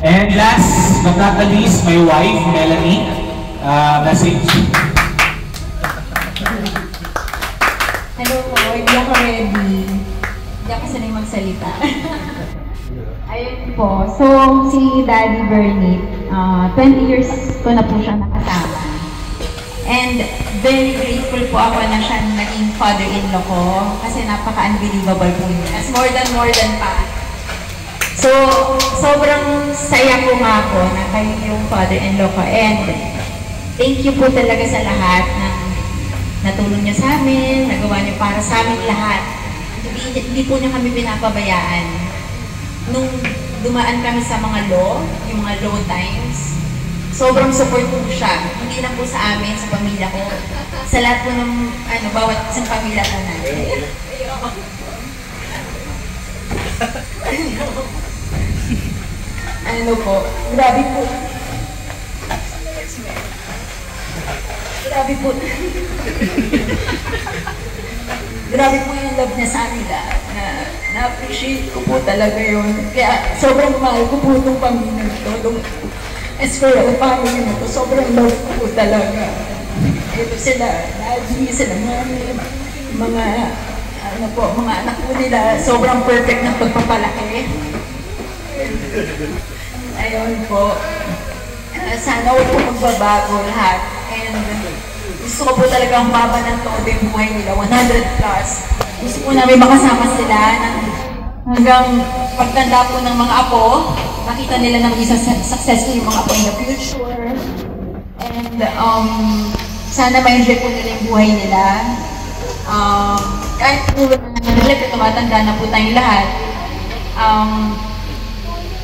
And last but not the least, my wife, Melanie. Message. Hello po, hindi ako ready. Hindi ako sanay magsalita. Ayun po, so si Daddy Bernie, 20 years ko na po siya nakasama. And very grateful po ako na siya naging father-in-law ko kasi napaka-unbelievable po yun. As more than pa. So, sobrang saya ko nga po na kayo yung father-in-law ko. And thank you po talaga sa lahat ng natulong niyo sa amin, nagawa niyo para sa amin lahat. Hindi po niyo kami pinapabayaan. Nung dumaan kami sa mga low, yung mga low times, sobrang support po siya. Hindi lang po sa amin, sa pamilya ko. Sa lahat po ng, bawat isang pamilya ko na. Po, grabe po. Grabe po. Grabe po yung love niya sa amin na-appreciate ko po talaga yun. Kaya sobrang mahal ko po itong pamilya nito. Escoral family nito. Sobrang love ko po talaga. Ito sila, Daddy, sila mami, mga anak po nila. Sobrang perfect ng pagpapalaki. Ayun po. Sana huwag po magbabago lahat. And gusto ko po talagang baba ng todo yung buhay nila, 100 plus. Gusto po namin makasama sila hanggang pagtanda po ng mga apo, nakita nila ng isa successful yung mga apo in the future. And sana ma-enjoy po nila yung buhay nila. Kahit po tumatanda na po tayong lahat,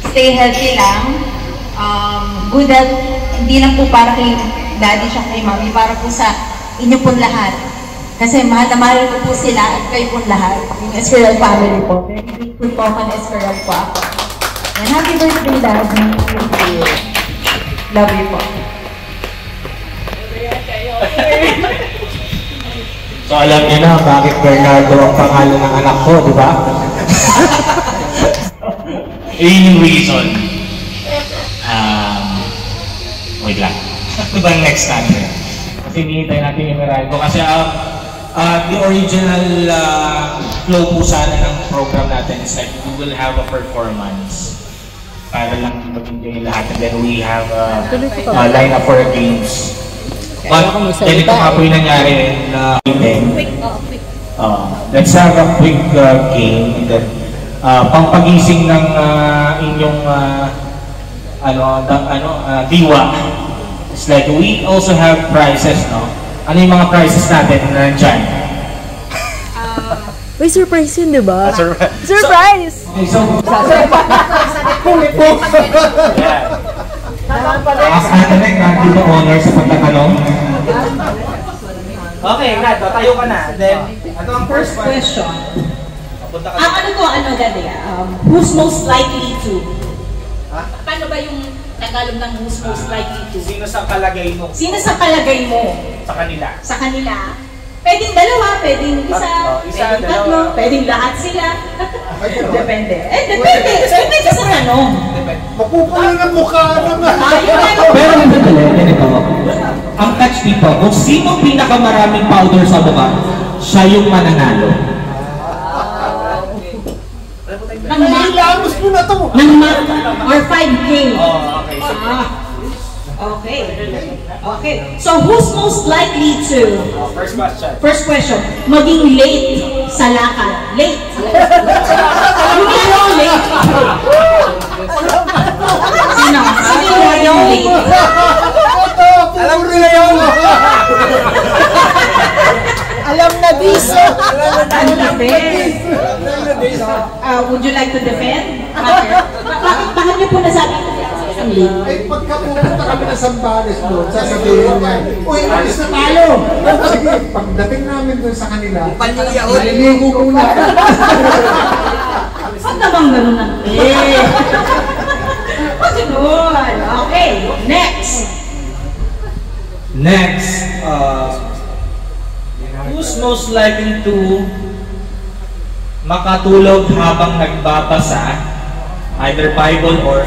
stay healthy lang. Good health, hindi lang po para kay Daddy siya kay Mami, para po sa inyo pong lahat. Kasi mahal na mahal ko po sila at kayo pong lahat. Yung Escoral family po. Very grateful po ako na Escoral po ako. And happy birthday, Daddy. Love you po. So alam niyo na bakit Bernardo ang pangalan ng anak ko, di ba? Yun yung reason. Wait lang. Ano ba yung next natin? Kasi hinihintay natin yung Meralco. Kasi the original flow po sana ng program natin is like we will have a performance para lang mag-enjoy lahat. And then we have a lineup for games. But ganito nga po yung nangyari na let's have a quick game. And then pangpagising ng inyong diwa. It's like we also have prizes, no? Ano yung mga prizes natin na nandyan? May surprise yun, di ba? Surprise! Okay, so... Nakakatanek na dito honor sa pagtatanong. Okay, Nat, tayo ka na. Then, ito ang first question. Daddy? Who's most likely to? Paano ba yung Tagalog ng who's most likely to? Sino sa palagay mo? Sino sa palagay mo? Sa kanila. Sa kanila? Pwedeng dalawa, pwedeng isa, pwedeng tatlo, pwedeng lahat sila. Depende. Depende. Depende sa tanong. Mapupulang ang mukha naman. Pero ganito, ang catch dito, kung sino pinakamaraming powder sa mukha, siya yung mananalo. Nangilamos mo na ito. Or 5K. Okay. Okay. So, who's most likely to? First question. First question. Maging late sa lakad. Late. Hindi yung late. Sino? Sino yung late? Alam mo nila yun. Alam na biso. Would you like to defend? Bakit Bakit niyo po nasabi ito? Ay, pagka pumunta kami ng Sambales doon, sasabihin niya, uy, alis na tayo! Sige, pagdating namin doon sa kanila, maliligo muna. Ba't naman ganun na? Pagsunod. Okay, next. Next, who's most likely to makatulog habang nagbabasa, either Bible or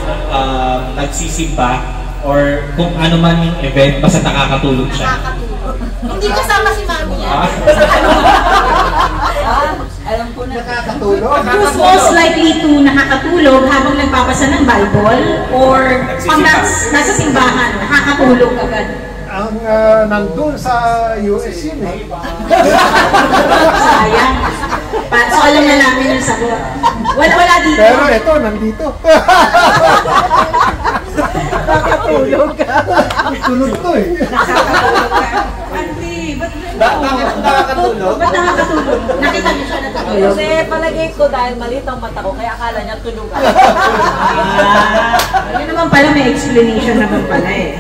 nagsisimba, or kung ano man yung event, basta nakakatulog siya? Hindi kasama si Mami yan. Alam ko na. Nakakatulog? Who's most likely to nakakatulog habang nagbabasa ng Bible or pag nasa simbahan, nakakatulog agad? Ang nandun sa US yun eh. Sayang. So alam na namin yung sagot. Wala dito. Pero ito, nandito. Nakakatulog ka. Tulog to eh. Nakakatulog ka. Auntie, ba't nakakatulog? Ba't nakakatulog? Nakita niyo siya natutulog? Kasi palagay ko dahil maliit ang mata ko, kaya akala niya tulog. Yun naman pala, may explanation naman pala eh.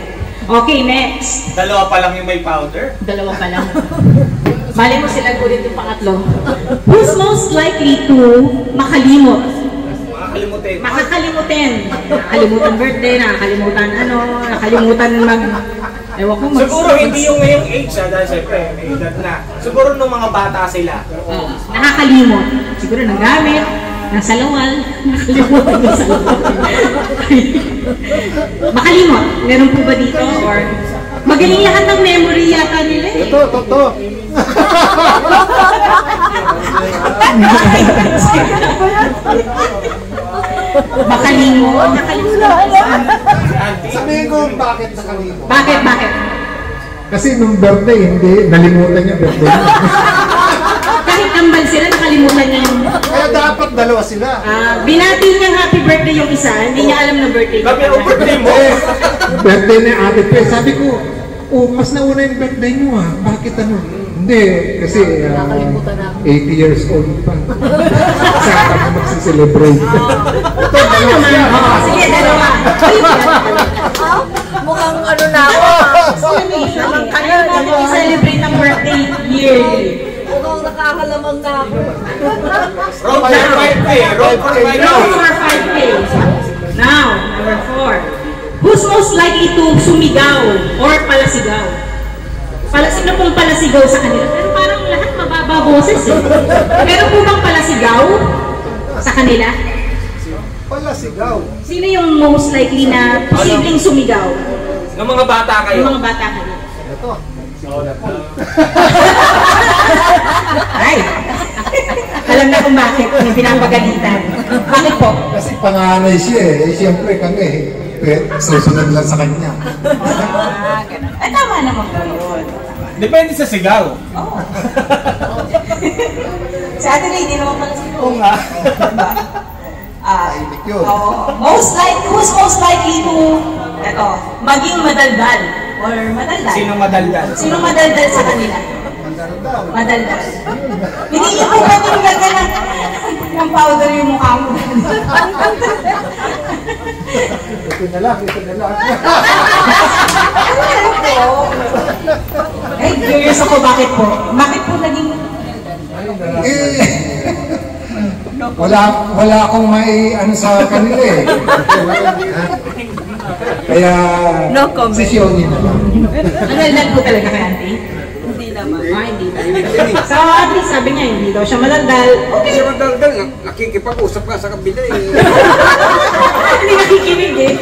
Okay, next. Dalawa pa lang yung may powder? Dalawa pa lang. Mali mo sila ulit yung pangatlo. Who's most likely to makalimot? Makakalimutin. Nakakalimutan birthday, nakakalimutan nakakalimutan ewan ko siguro hindi yung ngayong age dahil siyempre may edad na. Siguro nung mga bata sila. Nakakalimot. Siguro nagamit, nasa lawal, nakalimutan yung sa lawal. Makalimot. Meron po ba dito? Or magaling lahat ng memory yata nila eh. Ito. Makalimot. Sabihin ko bakit nakalimot. Bakit? Kasi nung birthday, hindi, nalimutan niya birthday. Kahit kambal sila, nakalimutan niya yung... Kaya dapat dalawa sila. Binati niya happy birthday yung isa, hindi niya alam na birthday. Gabi ang birthday mo? Birthday ni Ate Pe, sabi ko, mas nauna yung birthday niyo ah. Bakit ano? Hindi, kasi 80 years old pa. Saka ka magsiselebrate. Ito, dalawa siya. Sige, dalawa. Mukhang ano na ako. Ayaw natin i-celebrate ang birthday yearly. Mukhang nakakalamang na ako. Roll for 5K. Roll for 5K. Now, number 4. Who's most likely to sumigaw or palasigaw? Sino pong palasigaw sa kanila? Pero parang lahat mababa boses eh. Pero po bang palasigaw sa kanila? Palasigaw? Sino yung most likely na posibleng sumigaw? Ng mga bata kayo? Ng mga bata kayo. Ito. Ay! Alam na kung bakit may pinapagalitan. Bakit po? Kasi panganay siya eh. Siyempre kami susunod lang sa kanya. Ganun. Ay, tama naman po yun. Depende sa sigaw. Sa atin hindi naman pala sigaw. Oo nga. Who's most likely to maging madaldal or madaldal? Sino madaldal? Sino madaldal sa kanila? Madaldal. Hindi niyo po ba nilagyan ng powder yung mukha mo? Ito na lang. Eh, curious ako bakit po? Bakit po naging... Wala akong may sa kanila eh. Kaya, sisyonin na lang. Madaldal po talaga kay auntie? Hindi naman. Hindi naman. So, at least sabi niya, hindi daw siya madaldal. Okay. Siya madaldal, nakikipag-usap ka sa kabila eh. Hindi nakikinig eh.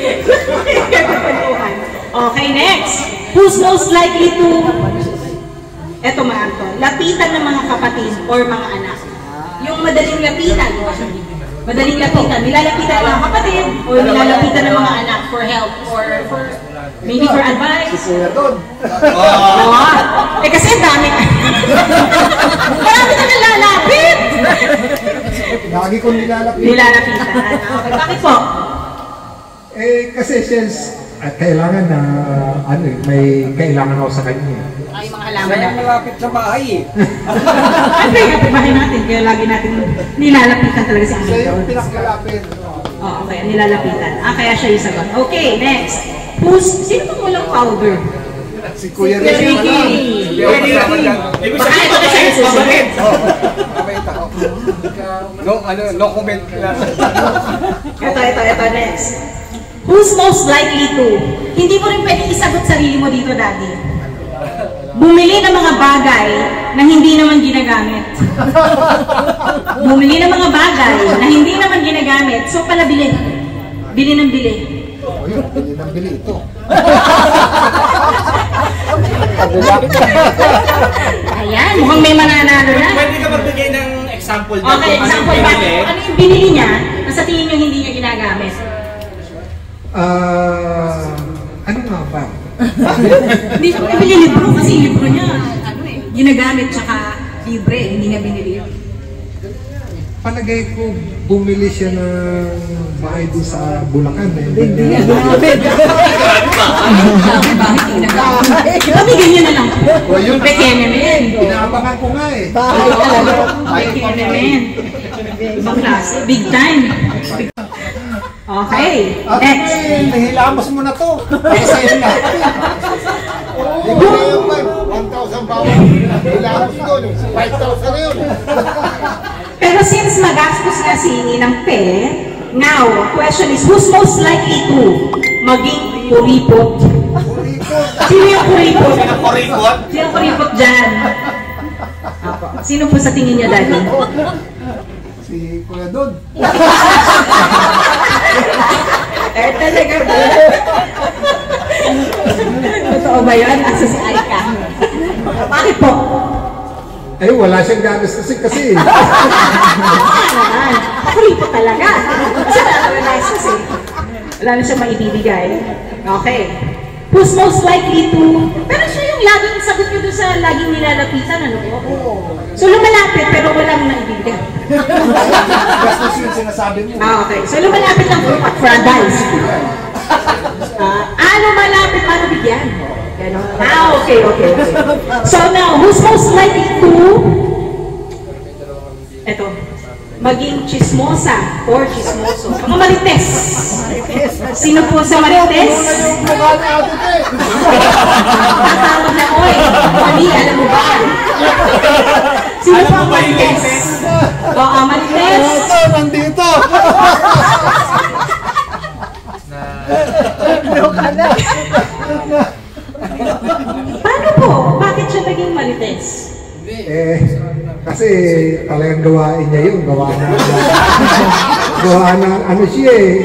Okay, next. Who's most likely to, eto mga Anto, lapitan ng mga kapatid or mga anak? Yung madaling lapitan. Nilalapitan ng mga kapatid o nilalapitan ng mga anak for help or for maybe for advice. Eh kasi ang dami. Marami na nalalapit. Lagi kong nilalapitan. Nilalapitan. Okay, bakit po? Kasi since kailangan na may kailangan ako sa kanya. Ay, mga halaman natin. Malapit sa bahay eh. Ay, kapit bahay natin. Kaya lagi natin nilalapitan talaga si Angel. Siya yung pinakamalapit. Oh, okay, nilalapitan. Kaya siya yung sagot. Okay, next. Sino bang walang powder? Si Kuya Ricky. Ito na siya yung susunod. No comment. Ito, next. Who's most likely to? Hindi mo rin pwede isagot sarili mo dito, Daddy. Bumili ng mga bagay na hindi naman ginagamit. Bumili ng mga bagay na hindi naman ginagamit. So pala bili. Bili ng bili. Bili ng bili ito. Ayan, mukhang may mananalo na. Pwede ka magbigay ng example. Okay, example ba? Ano yung binili niya na sa tingin niyo hindi niya ginagamit? Ano nga ba? Hindi siya pinabili libro kasi yung libro niya, ginagamit tsaka libre, hindi niya binili yun. Palagay ko, bumili siya ng bahay doon sa Bulacan. Hindi niya ginamit. Bakit ginagamit? Kami ganyan na lang. Peke naman. Inaabangan ko nga eh. Peke naman. Ibang klase, big time. Okay, next. Nahilamos mo na to. Sa'yo na. Hindi ko na yung 1,000 bawang. Nahilamos doon. 5,000 na yun. Pero since magastos na si Ninang Pe, now, question is, who's most likely to maging kuripot? Sino yung kuripot? Sino kuripot dyan? Sino po sa tingin niya, Daddy? Si Kuya Don. Talaga ba? Totoo ba yun? Asa si Aika? Bakit po? Ay, wala siyang gagastusin kasi. Kuripot talaga. Kasi wala na gastos eh. Wala na siyang maibibigay. Okay. Who's most likely to... Pero siya yung laging sagot nyo doon sa laging nilalapitan, ano po? So lumalapit pero walang naibigay. Gastos yung sinasabi mo. Okay. So lumalapit lang po for advice. Lumalapit paano bigyan? Okay. So now, who's most likely to... Ito. Maging chismosa or chismoso. Mga marites. Sino po sa marites? Tatawag na, oy. Mali, alam mo ba? Sino po ang marites? Oo, marites. Nandito. Paano po? Bakit siya naging marites? Kasi talagang gawain niya yun, gawa na ano siya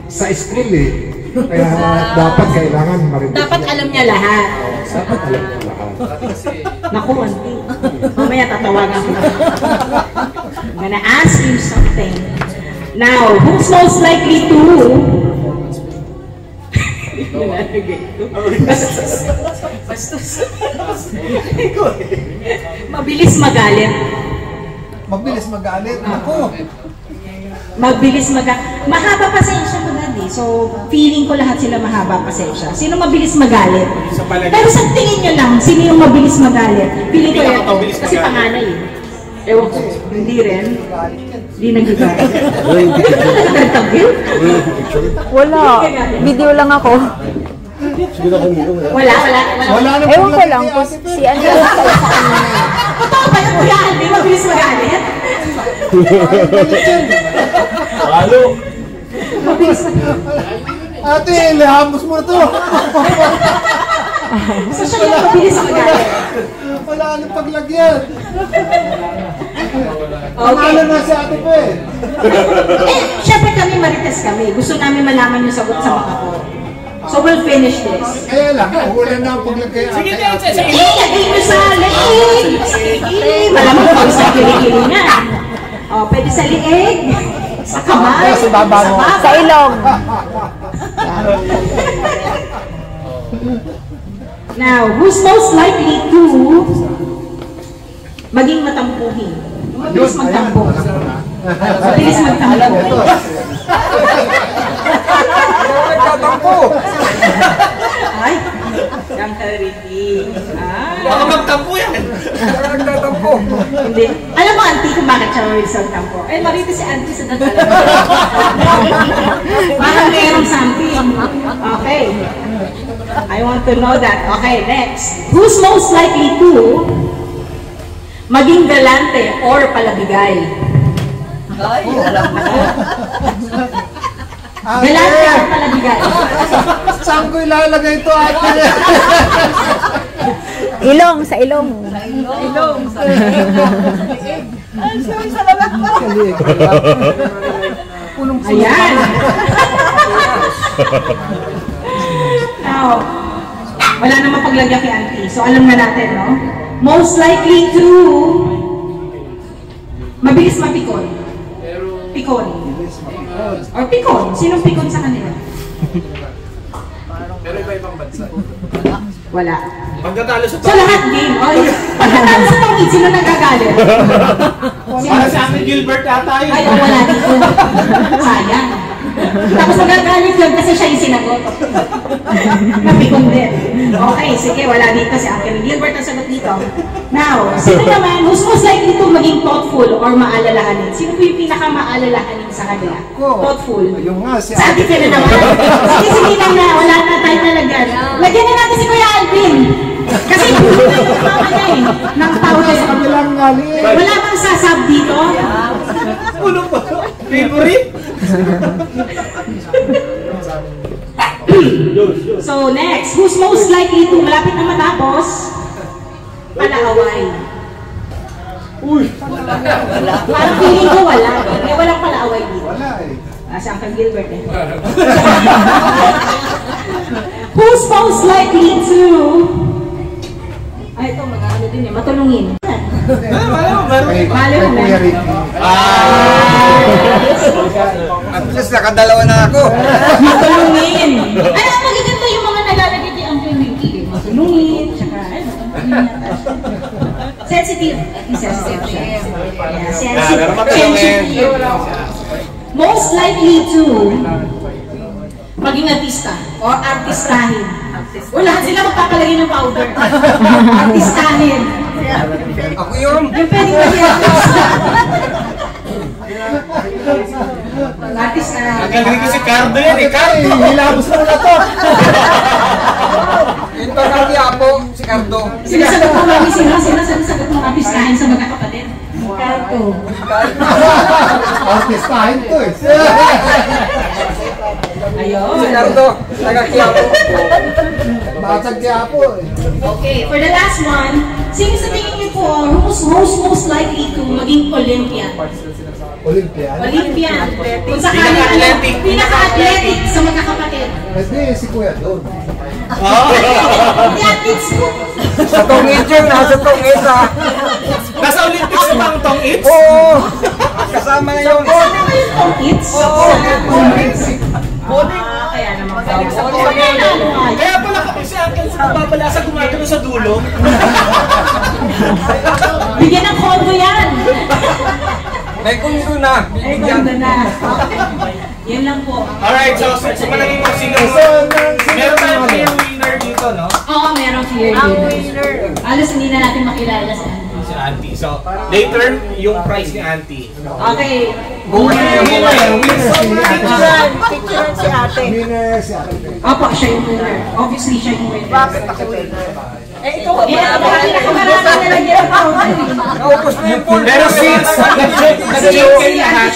sa school eh. Kaya dapat kailangan marites. Dapat alam niya lahat. Dapat alam niya lahat. Naku, Auntie. Mamaya tatawagan ko. I'm gonna ask you something. Now, who's most likely to... Bastos. Mabilis magalit. Mabilis magalit? Ako. Mabilis mahaba pasensya mo, Daddy. So, feeling ko lahat sila mahaba pasensya. Sino mabilis magalit? Pero sa tingin nyo lang, sino yung mabilis magalit? Feeling ko yan. Kasi panganay eh. Ewan ko. Hindi rin. Hindi nagagalit. Wala. Video lang ako. Wala. Ewan ko lang kung si ano yung sa kanina. Totoo ba yung Kuya Alvin? Mabilis magalit? Halo. Ate, lihamos mo to. So siya yung mabilis magalit. Wala nang paglagyan. Okay. na si Ate Pe. Syempre kami marites kami. Gusto namin malaman yung sagot sa mga ko. So we'll finish this. Kaya lang, wala na ang paglagay. Sige, sa Lagay mo sa leeg! Malamang ko sa kilikili na. Pwede sa leeg, sa kamay, sa baba, sa ilong. Now, who's most likely to maging matampuhin? Mabilis magtampo. Mabilis magtampo. Ay, Uncle Ricky. Baka magtampo yan. Nagtatampo. Hindi. Alam mo, auntie, kung bakit siya magtampo? Eh, marito si auntie sa dati. Parang mayroong something. Okay. I want to know that. Okay, next. Who's most likely to maging galante or palabigay? Ay, alam mo. Galante or palabigay? Saan ko ilalagay ito, ate? Ilong, sa ilong. Ilong, sa ilong. Sa labas pa. Ayan. Now, wala namang paglagyan kay auntie. So, alam na natin, no? Most likely to mabilis mapikon. Pikon. Or pikon. Sinong pikon sa kanila? Pero iba-ibang bansa. Wala. Pagkatalo sa So, lahat din. Pagkatalo sa tawid, sino nagagalit? Para sa akin, Gilbert ata yun. Ay, wala dito. Sayang. Tapos magagalit yun kasi siya yung sinagot. Napikon din. Okay, sige, wala dito si Uncle Gilbert ang sagot dito. Now, sino naman, who's most likely to maging thoughtful or maalalahanin? Sino po yung pinaka-maalalahanin sa kanila? Thoughtful. Yung nga, si Sa atin sila naman. Sige na, wala na tayo talaga. Lagyan na natin si Kuya Alvin. Kasi puno na yung mama niya eh. Nang tawag. sa kabilang galing. Wala bang sasab dito? Puno po. Favorite? So next, who's most likely to malapit na matapos? Palaaway. Uy! Parang feeling ko wala. Eh, walang palaaway dito. Wala eh. Si Uncle Gilbert eh. Who's most likely to... Ay, ito, mag-ano din eh. Matulungin. Mali mo, Kuya Ricky. At least nakadalawa na ako. Matulungin. Ay, magaganda yung mga nalalagay kay Uncle Ricky. Matulungin, tsaka, sensitive. Sensitive siya. Yeah, sensitive. Most likely to maging artista or artistahin. Wala sila magpapalagay ng powder. Artistahin. Ako yun. Yung pwedeng maging artista. Artista. Nagaling ko si Cardo yan eh. Cardo! Hilabos mo na to. Ito na Quiapo, si Cardo. Sinasagot mo kami sinasagot mo artistahin sa magkakapatid. Cardo. Artistahin to eh. Ayun. Si Cardo, taga Quiapo. Batag Quiapo eh. Okay, for the last one, sino sa tingin niyo po who's most likely to maging Olympian? Olympian? Olympian. Kung sakaling pinaka-athletic sa magkakapatid. Kasi si Kuya doon. Hindi athletes po. Sa tongit yun, nasa tongit ha. Nasa Olympics na bang tong-its? Oo. Kasama na yung... Kasama ba yung tong-its? Oo. Kaya naman Kaya pala kapag si Uncle babala sa gumagano sa dulo. Bigyan ng kondo yan. May kundo na. May kondo na. Yan lang po. Alright, so malagay mo sino. Meron tayong clear winner dito, no? Oo, merong clear winner. Alos hindi na natin makilala sa Si Auntie. So, later, yung prize ni Auntie. Okay. Winner Picture si ate. Winner si ate. Opo, siya yung winner. Obviously, siya yung winner. Bakit ako winner? Eh, ito ka Pinakamarami na lagyan ng powder. Naubos na yung pool. Pero since nag-join kayo lahat,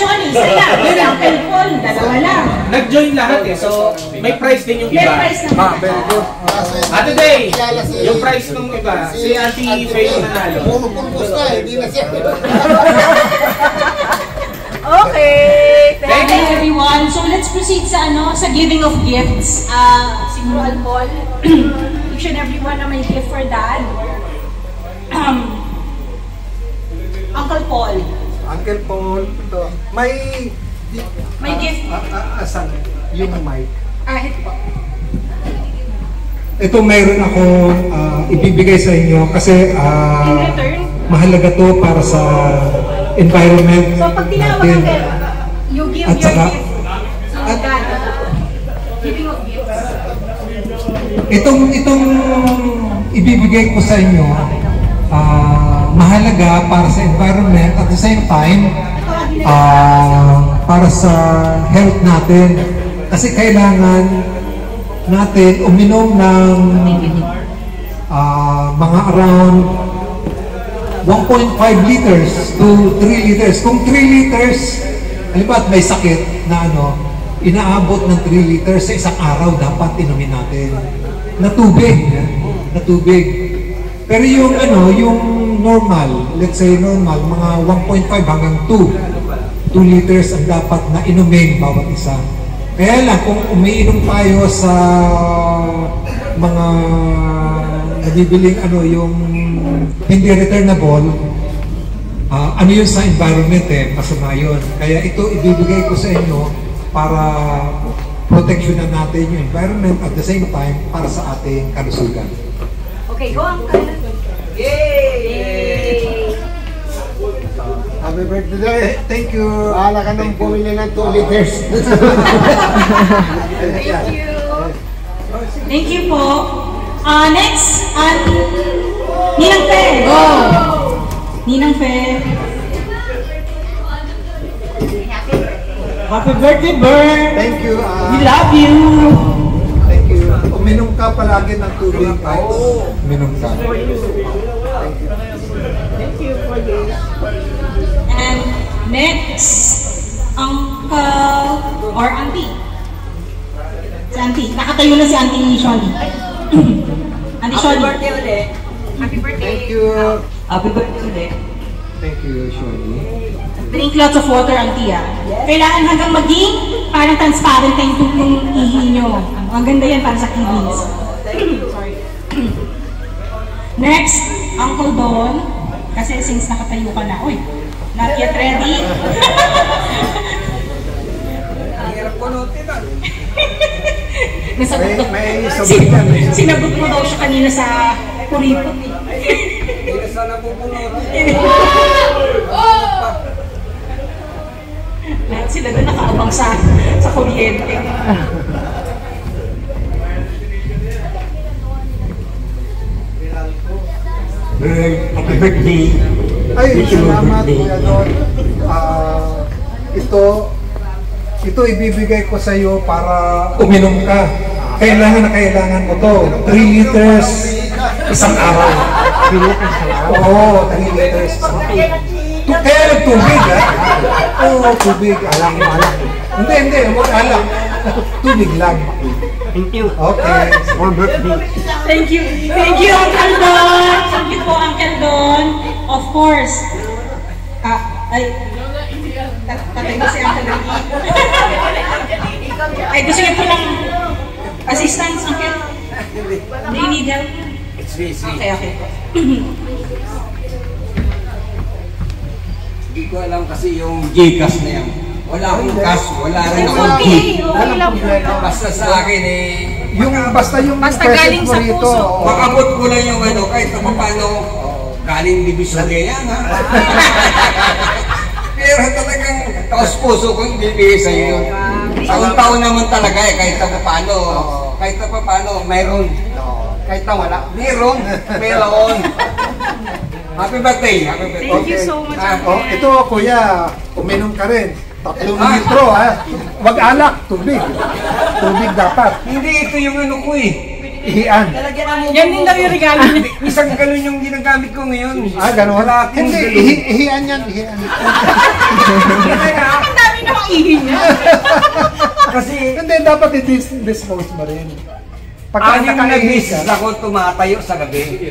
nag-join lahat eh. So, may prize din yung iba. May prize naman. Very good. Ate Day, yung prize ng iba, si Auntie Faye yung nanalo. Pumupulpos na, hindi na siya. Okay. Thank you everyone. So let's proceed sa sa giving of gifts. Siguro Alpol, each and everyone na may gift for Dad. Uncle Paul. Uncle Paul, ito. May gift. Asan? Yung mic. Ito po. Ito mayroon ako ibibigay sa inyo kasi In return? mahalaga to para sa environment So pag tinawag natin. you give At your saka- gift. So Dad, giving of gifts. Itong ibibigay ko sa inyo, mahalaga para sa environment at the same time, para sa health natin. Kasi kailangan natin uminom ng mga around 1.5 liters to 3 liters. Kung 3 liters, halimbawa may sakit na inaabot ng 3 liters sa isang araw, dapat inumin natin na tubig. Pero yung yung normal, let's say normal, mga 1.5 hanggang 2 liters ang dapat na inumin bawat isa. Kaya lang, kung umiinom tayo sa mga nabibiling yung hindi returnable, ano yun sa environment masama yun. Kaya ito ibibigay ko sa inyo para proteksyonan natin yung environment at the same time para sa ating kalusugan. Okay, go Uncle! Yay! Happy birthday! Thank you! Ala ka nang bumili ng 2 liters. Thank you! Thank you po! Next, Ninang Fe! Go! Ninang Fe! Happy birthday, Bert! Thank you! We love you! Thank you! Uminom ka palagi ng tubig. Uminom ka. Thank you for this. And next, Uncle or Auntie. Si Auntie. Nakatayo na si Auntie Shoni. Auntie Shoni. Happy birthday ulit. Happy birthday. Thank you. Happy birthday ulit. Thank you, Shoni. Drink lots of water, Auntie. Kailangan hanggang maging parang transparent na yung ihi nyo. Ang ganda yan para sa kidneys. Sorry. Next, Uncle Don. Kasi since nakatayo ka na, uy, not yet ready. Sinagot mo daw siya kanina sa kuripot. Hindi na sana pupunod. Lahat sila doon nakaabang sa kuryente. Happy birthday! Ay, salamat Kuya Don. Ito ibibigay ko sa iyo para uminom ka. Kailangan mo to. 3 liters isang araw. 3 liters isang araw? Oo, 3 liters. Kaya nagtubig, Oo, tubig. Alam. Hindi. Huwag alam. Tubig lang. Thank you. Okay. One birthday. Thank you. Thank you, Uncle Don. Thank you po, Uncle Don. Of course. Tatay ko si Uncle Don. Ay, gusto niyo po lang assistance, Uncle? Do you need help? It's busy. Okay. Hindi ko alam kasi yung Gcash na yan. Wala akong cash, wala rin akong G. Basta sa akin Basta galing sa puso. Makabot ko lang yung kahit paano galing Divisoria yan, ha? Pero talagang taos-puso kong bibigay sa'yo yun. Taon-taon naman talaga kahit paano, mayroon. Kahit na wala, meron. Happy birthday! Thank you so much. Ito, Kuya, uminom ka rin. 3 litro, ha? Wag alak, tubig. Tubig dapat. Hindi, ito yung ko Ihian. Yan din daw yung regalo niya. Isang galon yung ginagamit ko ngayon. Gano'n? Hindi, ihian yan. Ang dami namang ihi niya. Kasi, hindi, dapat i-dispose mo rin. Anim na beses ako tumatayo sa gabi.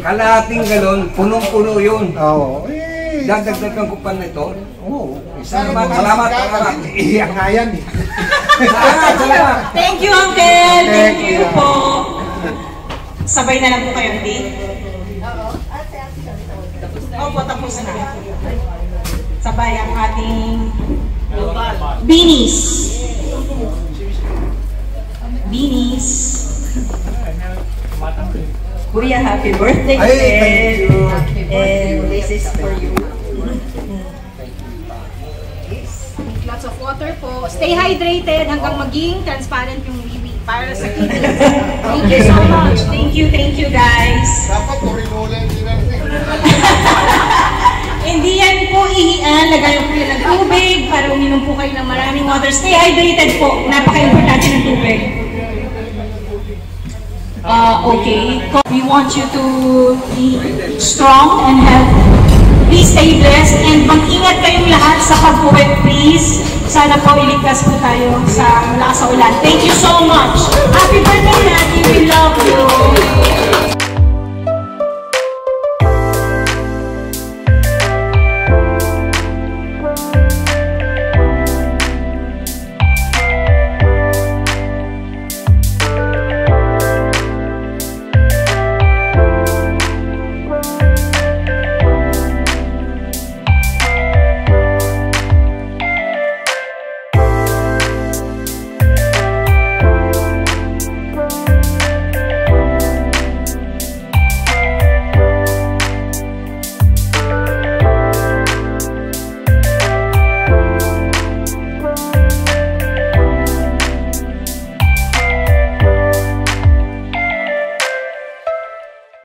Kalahating galon, punong-puno yun. Dadagdagan ko pa nito. Salamat. Ihiyak nga yan eh. Salamat. Thank you, Uncle. Thank you po. Sabay na lang po kayo, hindi? Opo, tapos na. Sabay ang ating beanies. Kuya, happy birthday. Thank you. And this is for you. Drink lots of water po. Stay hydrated hanggang maging transparent yung wiwi. Para sa kids. Thank you so much. Thank you guys. Dapat turinulin sinabi. Hindi yan po ihian. Lagayan po yan ng tubig para uminom po kayo ng maraming water. Stay hydrated po. Napaka-importante ng tubig. Okay. We want you to be strong and healthy. Please stay blessed and mag-ingat kayong lahat sa pag-uwi, please. Sana po iligtas po tayo sa malakas sa ulan. Thank you so much. Happy birthday, Daddy. We love you.